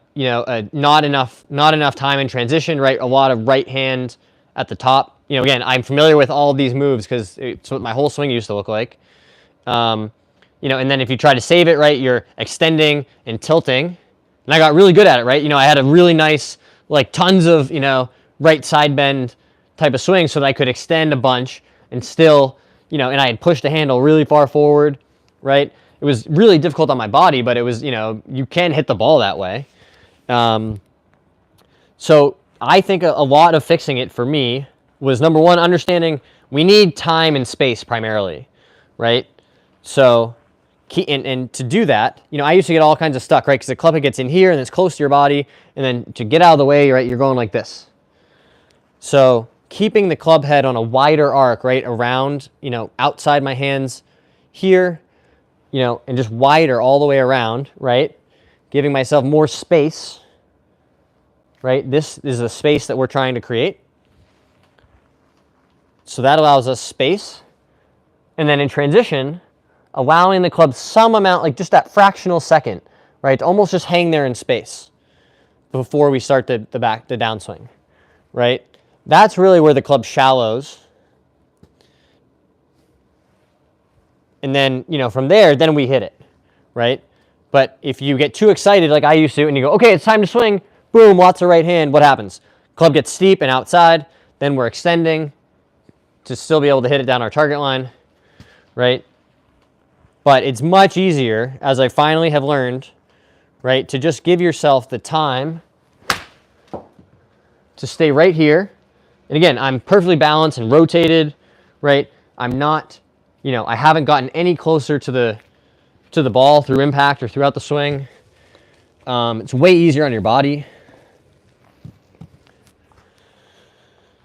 Speaker 1: enough time in transition, right? A lot of right hand at the top. Again, I'm familiar with all of these moves because it's what my whole swing used to look like. And then if you try to save it, right, you're extending and tilting. And I got really good at it, right? I had a really nice, like tons of, right side bend type of swing so that I could extend a bunch and still, and I had pushed the handle really far forward, right? It was really difficult on my body, but it was, you can hit the ball that way. So I think a lot of fixing it for me was, number one, understanding we need time and space primarily, right? So, and to do that, I used to get all kinds of stuck, right? Because the club head gets in here and it's close to your body, and then to get out of the way, right, you're going like this. So keeping the club head on a wider arc, right, around, outside my hands here, and just wider all the way around, right? Giving myself more space, right? This is the space that we're trying to create. So that allows us space. And then in transition, allowing the club some amount, like just that fractional second, right? To almost just hang there in space before we start the downswing, right? That's really where the club shallows. And then, from there, then we hit it, right? But if you get too excited like I used to and you go, okay, it's time to swing, boom, lots of right hand, what happens? Club gets steep and outside, then we're extending to still be able to hit it down our target line, right? But it's much easier, as I finally have learned, right, to just give yourself the time to stay right here. And again, I'm perfectly balanced and rotated, right? I'm not, I haven't gotten any closer to the ball through impact or throughout the swing. It's way easier on your body.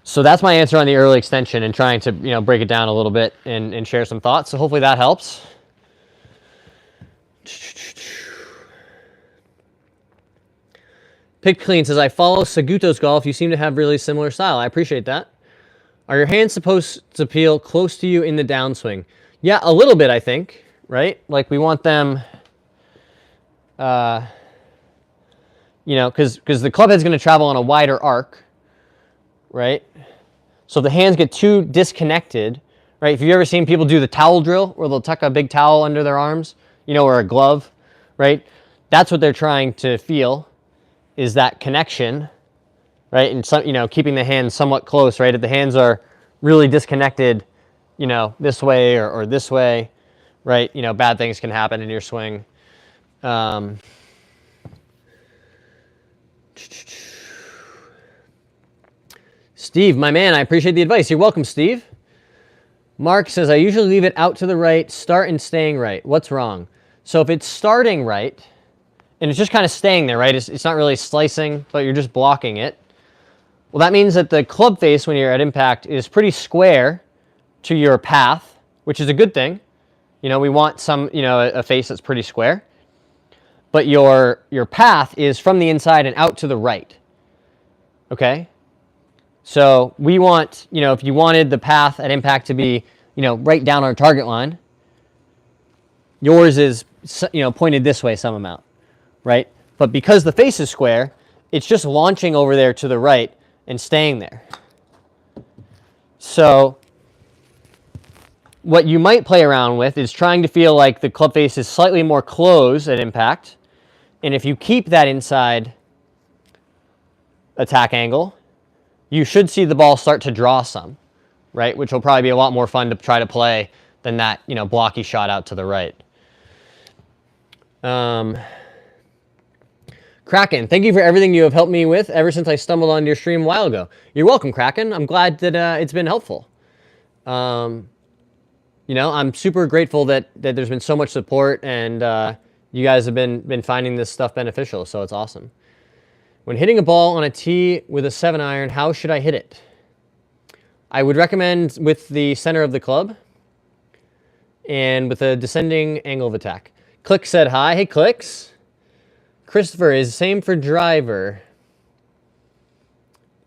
Speaker 1: So that's my answer on the early extension and trying to, break it down a little bit and share some thoughts. So hopefully that helps. Pick Clean says, I follow Seguto's golf. You seem to have really similar style. I appreciate that. Are your hands supposed to feel close to you in the downswing? Yeah, a little bit, I think, right? Like we want them, because the club head's going to travel on a wider arc, right? So if the hands get too disconnected, right? If you've ever seen people do the towel drill where they'll tuck a big towel under their arms, or a glove, right? That's what they're trying to feel, is that connection, right? And some, keeping the hands somewhat close, right? If the hands are really disconnected, this way or this way, right? Bad things can happen in your swing. Steve, my man, I appreciate the advice. You're welcome, Steve. Mark says, I usually leave it out to the right, start and staying right. What's wrong? So if it's starting right, and it's just kind of staying there, right? It's not really slicing, but you're just blocking it. Well, that means that the club face, when you're at impact, is pretty square to your path, which is a good thing. We want some, a face that's pretty square. But your path is from the inside and out to the right. Okay? So we want, if you wanted the path at impact to be, right down our target line, yours is, pointed this way some amount, right? But because the face is square, it's just launching over there to the right and staying there. So what you might play around with is trying to feel like the club face is slightly more closed at impact. And if you keep that inside attack angle, you should see the ball start to draw some, right? Which will probably be a lot more fun to try to play than that, blocky shot out to the right. Kraken, thank you for everything you have helped me with ever since I stumbled onto your stream a while ago. You're welcome, Kraken. I'm glad that it's been helpful. I'm super grateful that there's been so much support and you guys have been finding this stuff beneficial, so it's awesome. When hitting a ball on a tee with a 7-iron, how should I hit it? I would recommend with the center of the club and with a descending angle of attack. Click said hi. Hey, Clicks. Christopher, is same for driver.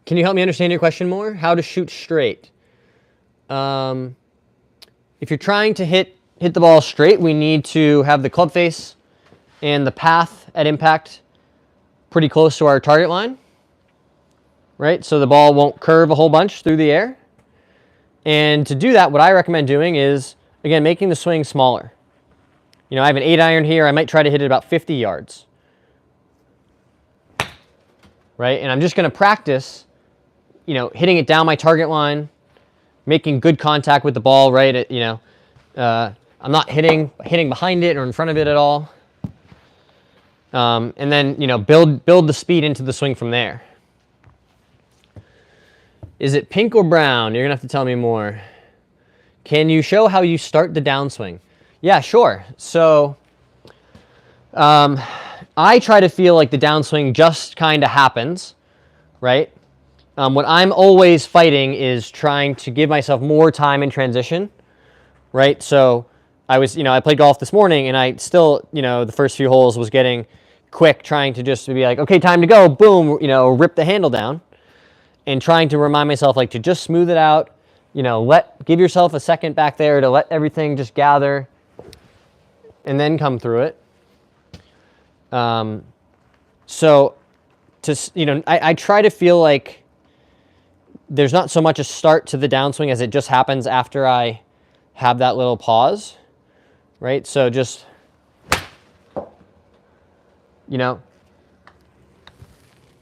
Speaker 1: Can you help me understand your question more? How to shoot straight. If you're trying to hit the ball straight, we need to have the club face and the path at impact pretty close to our target line, right? So the ball won't curve a whole bunch through the air. And to do that, what I recommend doing is, again, making the swing smaller. You know, I have an 8-iron here. I might try to hit it about 50 yards, right? And I'm just going to practice, you know, hitting it down my target line, making good contact with the ball, right? You know, I'm not hitting behind it or in front of it at all. And then, you know, build the speed into the swing from there. Is it pink or brown? You're going to have to tell me more. Can you show how you start the downswing? Yeah, sure. So I try to feel like the downswing just kind of happens, right? What I'm always fighting is trying to give myself more time in transition, right? So I played golf this morning, and I still, you know, the first few holes was getting quick, trying to just be like, okay, time to go, boom, you know, rip the handle down, and trying to remind myself like to just smooth it out, you know, give yourself a second back there to let everything just gather, and then come through it. So, you know, I try to feel like there's not so much a start to the downswing as it just happens after I have that little pause, right? So just, you know,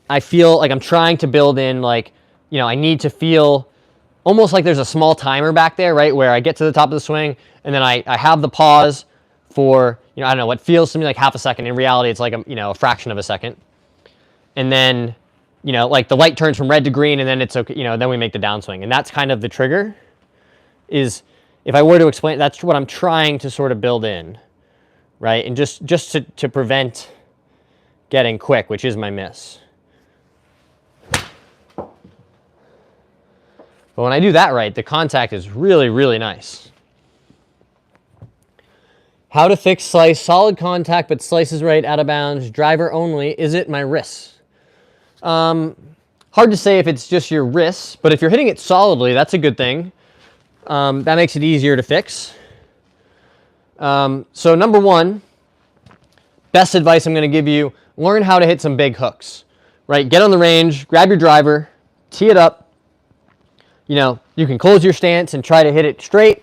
Speaker 1: I feel like I'm trying to build in, like, you know, I need to feel almost like there's a small timer back there, right? Where I get to the top of the swing, and then I have the pause for, you know, I don't know, what feels to me like half a second. In reality, it's like, a fraction of a second. And then, you know, like the light turns from red to green, and then it's okay, you know, then we make the downswing. And that's kind of the trigger, is, if I were to explain, that's what I'm trying to sort of build in, right? And just to prevent getting quick, which is my miss. But when I do that right, the contact is really, really nice. How to fix slice, solid contact, but slices right, out of bounds, driver only. Is it my wrists? Hard to say if it's just your wrists, but if you're hitting it solidly, that's a good thing. That makes it easier to fix. So number one, best advice I'm going to give you, learn how to hit some big hooks, right? Get on the range, grab your driver, tee it up. You know, you can close your stance and try to hit it straight,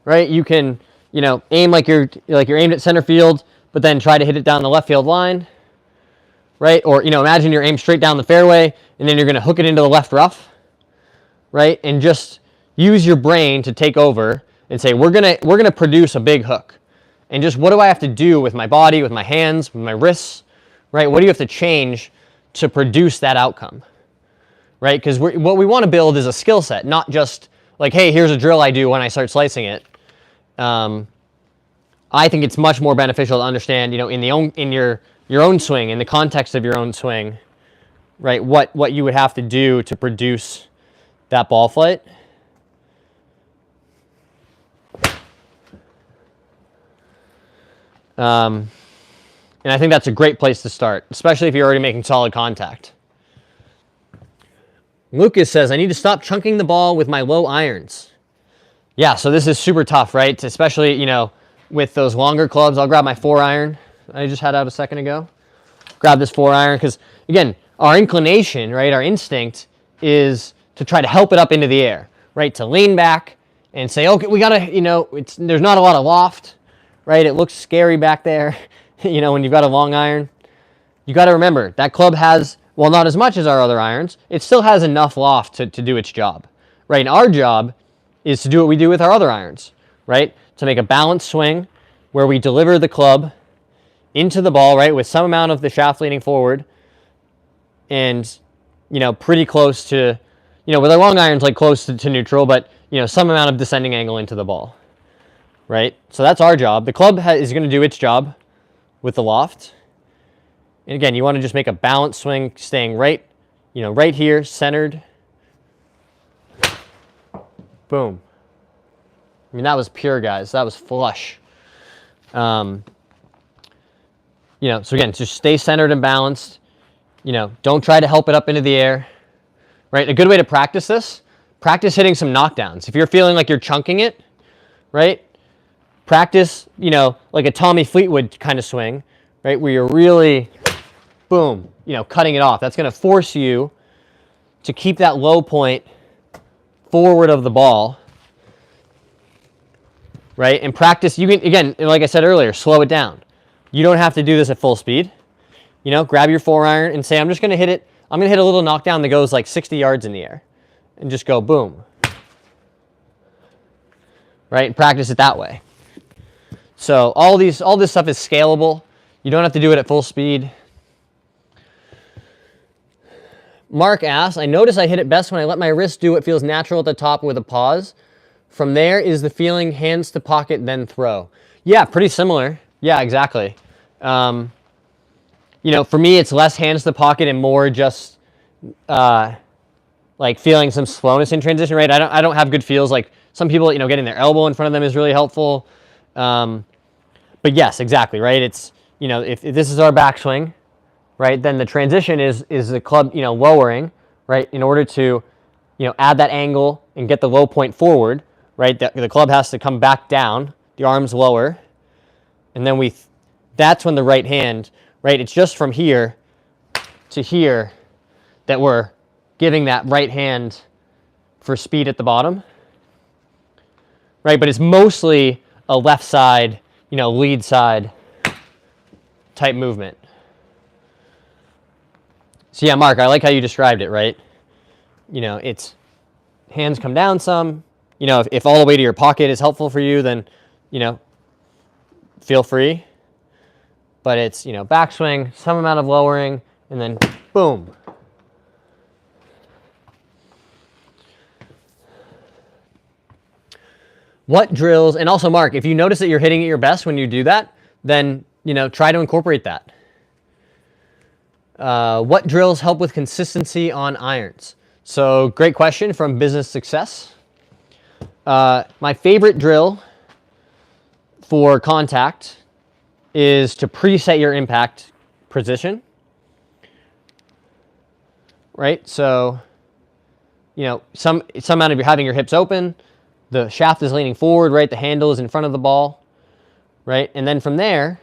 Speaker 1: right? You can, you know, aim like you're aimed at center field, but then try to hit it down the left field line, right? Or, you know, imagine you're aimed straight down the fairway, and then you're going to hook it into the left rough, right? And just use your brain to take over and say, we're gonna produce a big hook. And just, what do I have to do with my body, with my hands, with my wrists, right? What do you have to change to produce that outcome? Right? Because what we want to build is a skill set, not just like, hey, here's a drill I do when I start slicing it. I think it's much more beneficial to understand, you know, in your own swing, in the context of your own swing, right? What you would have to do to produce that ball flight. And I think that's a great place to start, especially if you're already making solid contact. Lucas says, I need to stop chunking the ball with my low irons. Yeah, so this is super tough, right? Especially, you know, with those longer clubs. I'll grab my 4-iron I just had out a second ago. Grab this 4-iron because, again, our inclination, right, our instinct is to try to help it up into the air, right? To lean back and say, okay, we got to, you know, there's not a lot of loft, right? It looks scary back there, you know, when you've got a long iron. You got to remember, that club has, well, not as much as our other irons, it still has enough loft to do its job, right? And our job is to do what we do with our other irons, right? To make a balanced swing where we deliver the club into the ball, right, with some amount of the shaft leaning forward and, you know, pretty close to, you know, with our long irons, like close to neutral, but, you know, some amount of descending angle into the ball, right? So that's our job. The club is going to do its job with the loft. And again, you want to just make a balanced swing, staying right, you know, right here, centered. Boom. I mean, that was pure, guys. That was flush. You know, so again, just stay centered and balanced. You know, don't try to help it up into the air, right? A good way to practice this, practice hitting some knockdowns. If you're feeling like you're chunking it, right? Practice, you know, like a Tommy Fleetwood kind of swing, right? Where you're really, boom, you know, cutting it off. That's going to force you to keep that low point forward of the ball, right? And practice, you can, again, like I said earlier, slow it down. You don't have to do this at full speed. You know, grab your 4-iron and say, I'm just going to hit it. I'm going to hit a little knockdown that goes like 60 yards in the air and just go boom. Right? And practice it that way. So all this stuff is scalable. You don't have to do it at full speed. Mark asks, I notice I hit it best when I let my wrist do what feels natural at the top with a pause. From there is the feeling hands to pocket, then throw. Yeah, pretty similar. Yeah, exactly. You know, for me, it's less hands to pocket and more just like feeling some slowness in transition, right? I don't have good feels. Like some people, you know, getting their elbow in front of them is really helpful. But yes, exactly, right? It's, you know, if this is our backswing, right, then the transition is the club, you know, lowering, right, in order to, you know, add that angle and get the low point forward, right? The club has to come back down, the arms lower, and then that's when the right hand, right, it's just from here to here that we're giving that right hand for speed at the bottom, right? But it's mostly a left side, you know, lead side type movement. So yeah, Mark, I like how you described it, right? You know, it's hands come down some. You know, if all the way to your pocket is helpful for you, then, you know, feel free. But it's, you know, backswing, some amount of lowering, and then boom. What drills, and also Mark, if you notice that you're hitting it your best when you do that, then, you know, try to incorporate that. What drills help with consistency on irons? So great question from Business Success. My favorite drill for contact is to preset your impact position, right? So, you know, some amount of having your hips open, the shaft is leaning forward, right? The handle is in front of the ball, right? And then from there,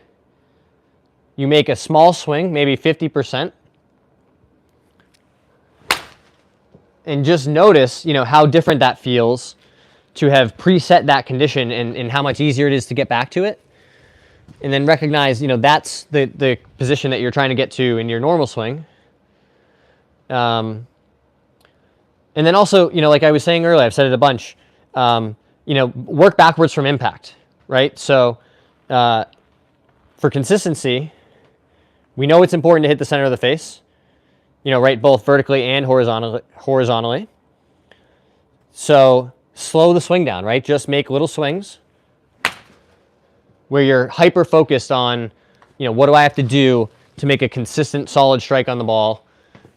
Speaker 1: you make a small swing, maybe 50%. And just notice, you know, how different that feels to have preset that condition and how much easier it is to get back to it. And then recognize, you know, that's the position that you're trying to get to in your normal swing. And then also, you know, like I was saying earlier, I've said it a bunch, you know, work backwards from impact, right? So for consistency, we know it's important to hit the center of the face, you know, right, both vertically and horizontally. So slow the swing down, right? Just make little swings where you're hyper focused on, you know, what do I have to do to make a consistent, solid strike on the ball,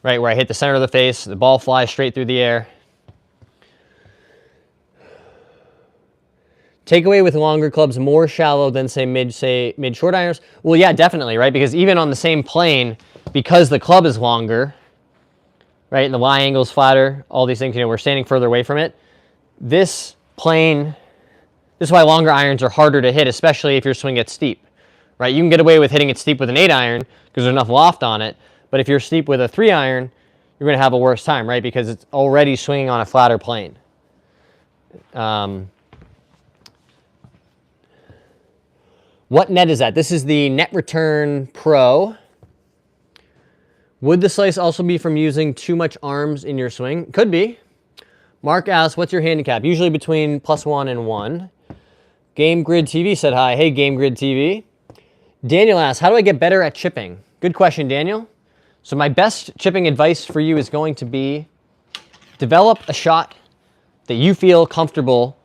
Speaker 1: right? Where I hit the center of the face, the ball flies straight through the air. Takeaway with longer clubs more shallow than say mid short irons. Well, yeah, definitely, right? Because even on the same plane, because the club is longer, right, and the Y angle is flatter, all these things, you know, we're standing further away from it. This plane, this is why longer irons are harder to hit, especially if your swing gets steep, right? You can get away with hitting it steep with an 8-iron because there's enough loft on it, but if you're steep with a 3-iron, you're going to have a worse time, right? Because it's already swinging on a flatter plane. What net is that? This is the Net Return Pro. Would the slice also be from using too much arms in your swing? Could be. Mark asks, what's your handicap? Usually between +1 and 1. Game Grid TV said hi. Hey, Game Grid TV. Daniel asks, how do I get better at chipping? Good question, Daniel. So my best chipping advice for you is going to be develop a shot that you feel comfortable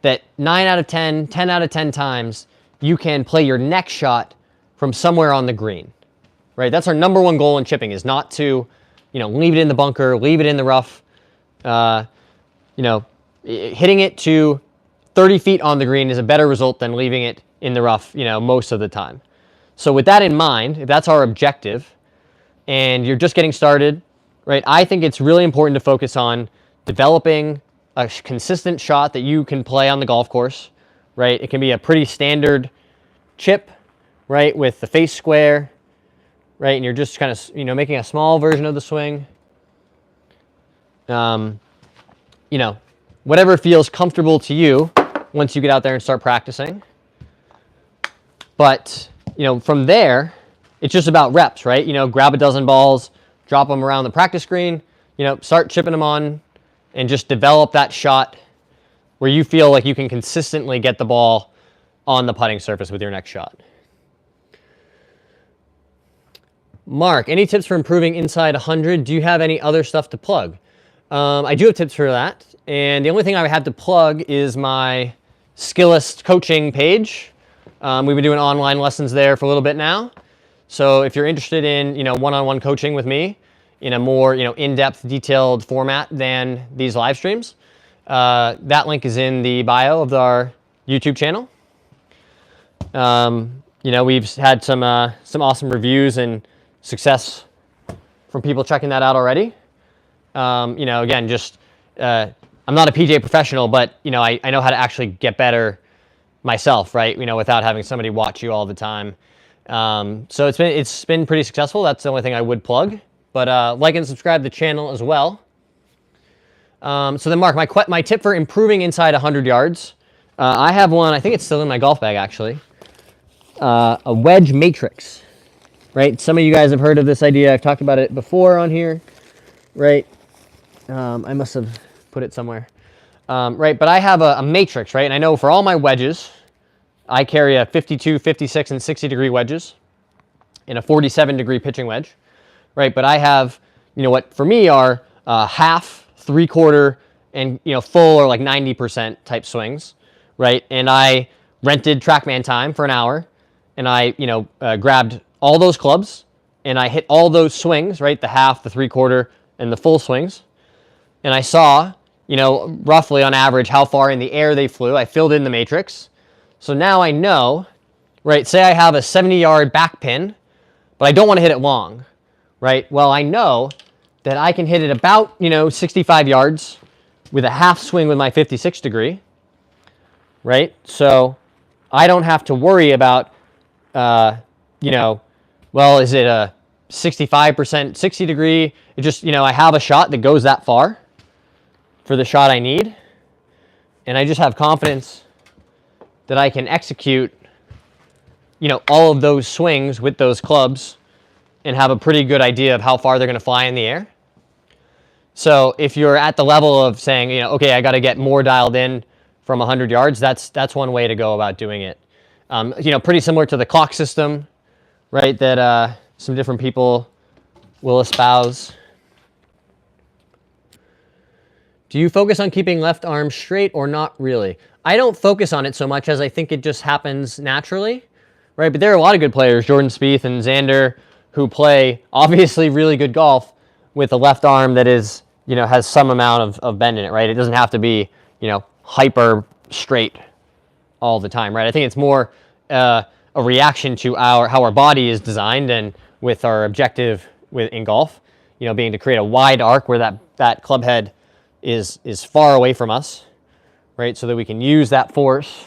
Speaker 1: that 9 out of 10, 10 out of 10 times you can play your next shot from somewhere on the green, right? That's our number one goal in chipping, is not to, you know, leave it in the bunker, leave it in the rough. You know, hitting it to 30 feet on the green is a better result than leaving it in the rough, most of the time. So with that in mind, if that's our objective, and you're just getting started, right, I think it's really important to focus on developing a consistent shot that you can play on the golf course, right? It can be a pretty standard chip, right, with the face square, right, and you're just kind of, making a small version of the swing. Whatever feels comfortable to you once you get out there and start practicing. But, from there, it's just about reps, right? Grab a dozen balls, drop them around the practice green, start chipping them on, and just develop that shot where you feel like you can consistently get the ball on the putting surface with your next shot. Mark, any tips for improving inside 100? Do you have any other stuff to plug? I do have tips for that, and the only thing I have to plug is my Skillist coaching page. We've been doing online lessons there for a little bit now. So if you're interested in, one-on-one coaching with me in a more, in-depth, detailed format than these live streams, that link is in the bio of our YouTube channel. We've had some awesome reviews and success from people checking that out already. Again, just I'm not a PGA professional, but I know how to actually get better myself, right? Without having somebody watch you all the time. So it's been pretty successful. That's the only thing I would plug. But like and subscribe to the channel as well. So then, Mark, my tip for improving inside 100 yards. I have one. I think it's still in my golf bag actually. A wedge matrix, right? Some of you guys have heard of this idea. I've talked about it before on here, right? I must have put it somewhere. Right, but I have a matrix, right? And I know for all my wedges, I carry a 52, 56, and 60 degree wedges and a 47 degree pitching wedge, right? But I have, what for me are half, 3/4, and full or like 90% type swings, right? And I rented TrackMan time for an hour, and I, grabbed all those clubs, and I hit all those swings, right? The half, the 3/4, and the full swings, and I saw, roughly on average how far in the air they flew. I filled in the matrix. So now I know, right, say I have a 70-yard back pin, but I don't want to hit it long, right? Well, I know that I can hit it about, 65 yards with a half swing with my 56 degree, right? So I don't have to worry about, well, is it a 65% 60 degree? It just, I have a shot that goes that far for the shot I need, and I just have confidence that I can execute, all of those swings with those clubs and have a pretty good idea of how far they're going to fly in the air. So if you're at the level of saying, okay, I got to get more dialed in from 100 yards, that's one way to go about doing it. Pretty similar to the clock system, right, that some different people will espouse. Do you focus on keeping left arm straight or not really? I don't focus on it so much as I think it just happens naturally, right? But there are a lot of good players, Jordan Spieth and Xander, who play obviously really good golf with a left arm that is, has some amount of bend in it, right? It doesn't have to be, hyper straight all the time, right? I think it's more a reaction to how our body is designed, and with our objective in golf, being to create a wide arc where that club head is far away from us, right? So that we can use that force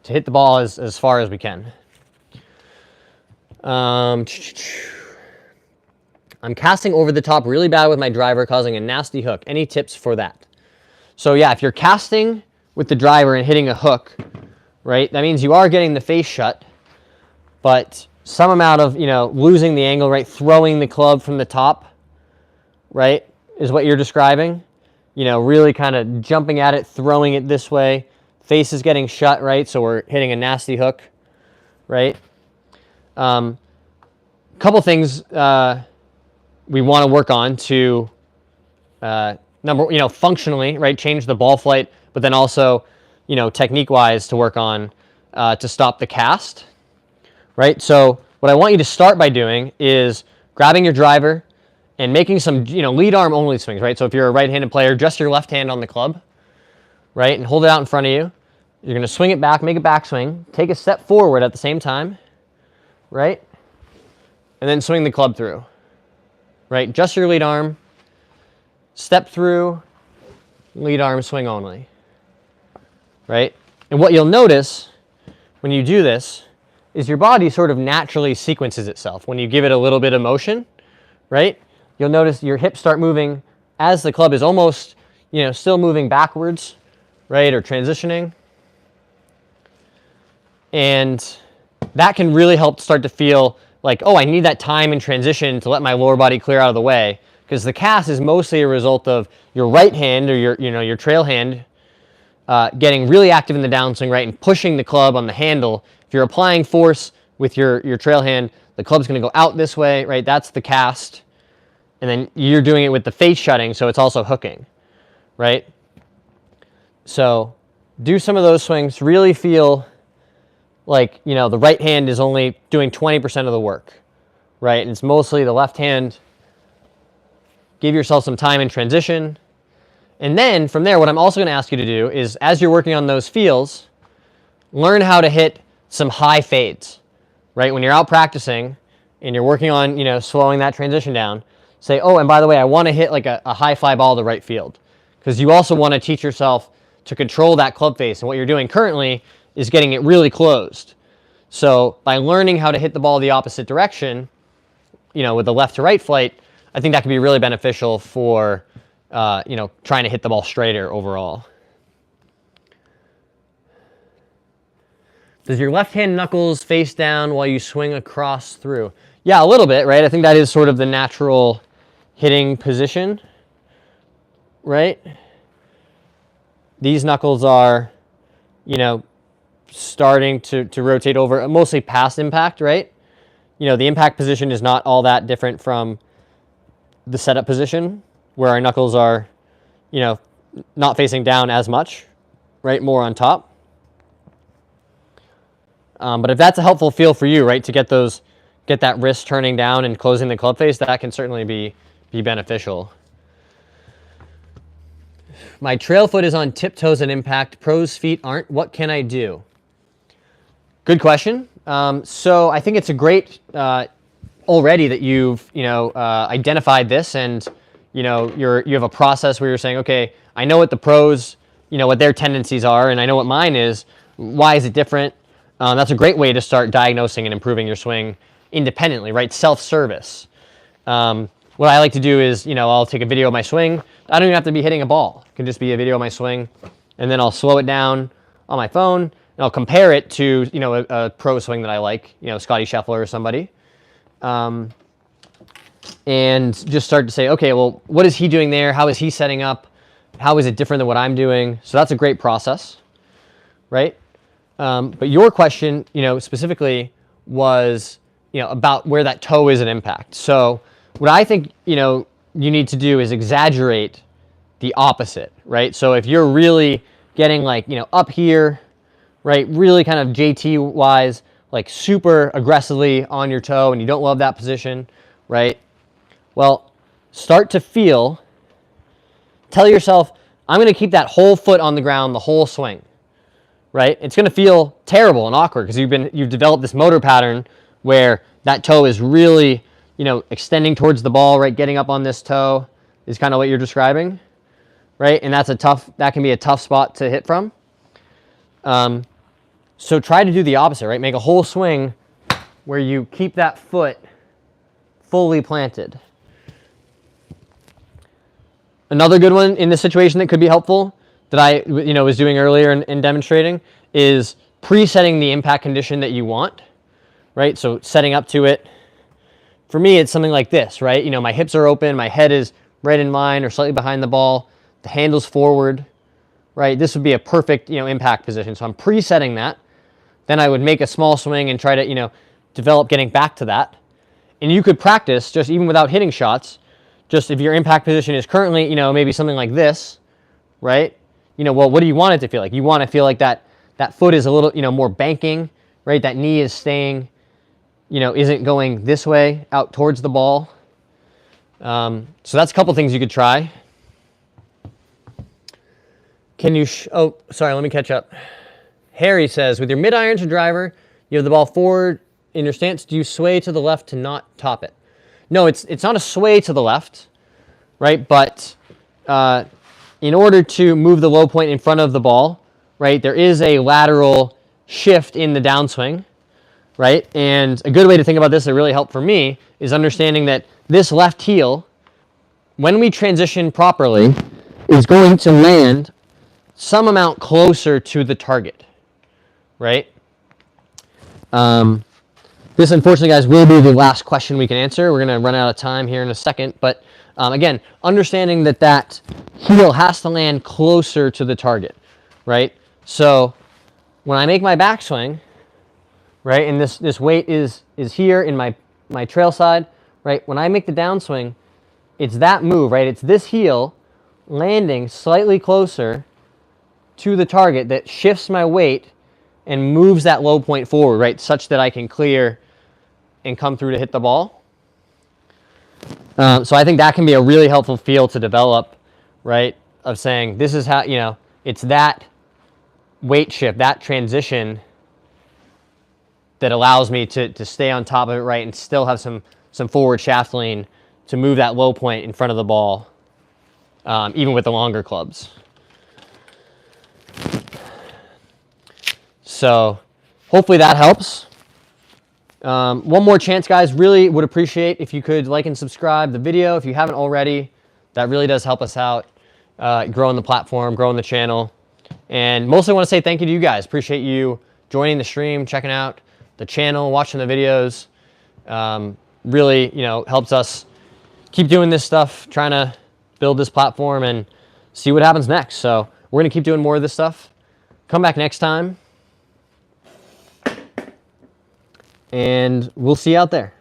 Speaker 1: to hit the ball as far as we can. I'm casting over the top really bad with my driver, causing a nasty hook. Any tips for that? So yeah, if you're casting with the driver and hitting a hook, right, that means you are getting the face shut, but some amount of, losing the angle, right, throwing the club from the top, right, is what you're describing. Really kind of jumping at it, throwing it this way. Face is getting shut, right, so we're hitting a nasty hook, right? Couple things we want to work on to functionally, right, change the ball flight, but then also, technique-wise to work on to stop the cast, right? So what I want you to start by doing is grabbing your driver and making some, lead arm only swings, right? So if you're a right-handed player, just your left hand on the club, right? And hold it out in front of you. You're going to swing it back, make a backswing, take a step forward at the same time, right? And then swing the club through, right? Just your lead arm, step through, lead arm swing only, right? And what you'll notice when you do this is your body sort of naturally sequences itself. When you give it a little bit of motion, right? You'll notice your hips start moving as the club is almost, still moving backwards, right? Or transitioning. And that can really help start to feel like, oh, I need that time in transition to let my lower body clear out of the way. Because the cast is mostly a result of your right hand or your trail hand getting really active in the downswing, right, and pushing the club on the handle. If you're applying force with your trail hand, the club's going to go out this way, right? That's the cast. And then you're doing it with the face shutting, so it's also hooking, right? So do some of those swings. Really feel like, the right hand is only doing 20% of the work, right? And it's mostly the left hand. Give yourself some time in transition. And then from there, what I'm also going to ask you to do is, as you're working on those feels, learn how to hit some high fades, right? When you're out practicing and you're working on, slowing that transition down, say, oh, and by the way, I want to hit like a high fly ball to right field. Because you also want to teach yourself to control that club face. And what you're doing currently is getting it really closed. So by learning how to hit the ball the opposite direction, with the left to right flight, I think that could be really beneficial for, trying to hit the ball straighter overall. Does your left hand knuckles face down while you swing across through? Yeah, a little bit, right? I think that is sort of the natural hitting position, right? These knuckles are, starting to rotate over, mostly past impact, right? The impact position is not all that different from the setup position, where our knuckles are, not facing down as much, right? More on top. But if that's a helpful feel for you, right, to get that wrist turning down and closing the club face, that can certainly be beneficial. My trail foot is on tiptoes at impact. Pros' feet aren't. What can I do? Good question. So I think it's a great already that you've identified this, and you have a process where you're saying, okay, I know what the pros, what their tendencies are, and I know what mine is. Why is it different? That's a great way to start diagnosing and improving your swing independently, right? Self-service. What I like to do is, I'll take a video of my swing. I don't even have to be hitting a ball. It can just be a video of my swing, and then I'll slow it down on my phone, and I'll compare it to, a pro swing that I like, Scotty Scheffler or somebody, and just start to say, okay, well, what is he doing there? How is he setting up? How is it different than what I'm doing? So that's a great process, right? But your question, specifically was, about where that toe is at impact. So what I think, you need to do is exaggerate the opposite, right? So if you're really getting like, up here, right, really kind of JT-wise, like super aggressively on your toe, and you don't love that position, right? Well, start to feel, tell yourself, I'm going to keep that whole foot on the ground the whole swing, right? It's going to feel terrible and awkward because you've developed this motor pattern where that toe is really, extending towards the ball, right? Getting up on this toe is kind of what you're describing, right? And that can be a tough spot to hit from. So try to do the opposite, right? Make a whole swing where you keep that foot fully planted. Another good one in this situation that could be helpful that I was doing earlier in demonstrating is presetting the impact condition that you want, right? So setting up to it. For me, it's something like this, right? My hips are open, my head is right in line or slightly behind the ball, the handle's forward, right? This would be a perfect, impact position. So I'm presetting that. Then I would make a small swing and try to, develop getting back to that. And you could practice just even without hitting shots. Just if your impact position is currently, maybe something like this, right? Well, what do you want it to feel like? You want to feel like that foot is a little, more banking, right? That knee is staying, isn't going this way out towards the ball. So that's a couple things you could try. Can you, oh, sorry, let me catch up. Harry says, with your mid-irons or driver, you have the ball forward in your stance. Do you sway to the left to not top it? No, it's not a sway to the left, right? But in order to move the low point in front of the ball, right, there is a lateral shift in the downswing, right? And a good way to think about this that really helped for me is understanding that this left heel, when we transition properly, is going to land some amount closer to the target, right? This, unfortunately, guys, will be the last question we can answer. We're going to run out of time here in a second. But again, understanding that that heel has to land closer to the target, right? So when I make my backswing, right, and this weight is here in my trail side, right? When I make the downswing, it's that move, right? It's this heel landing slightly closer to the target that shifts my weight and moves that low point forward, right? Such that I can clear and come through to hit the ball. So I think that can be a really helpful feel to develop, right? Of saying, this is how, you know, it's that weight shift, that transition that allows me to stay on top of it, right? And still have some forward shaft lean to move that low point in front of the ball, even with the longer clubs. So hopefully that helps. One more chance, guys. Really would appreciate if you could like and subscribe the video if you haven't already. That really does help us out, growing the platform, growing the channel. And mostly want to say thank you to you guys. Appreciate you joining the stream, checking out the channel, watching the videos. Really, you know, helps us keep doing this stuff, trying to build this platform and see what happens next. So we're going to keep doing more of this stuff. Come back next time, and we'll see you out there.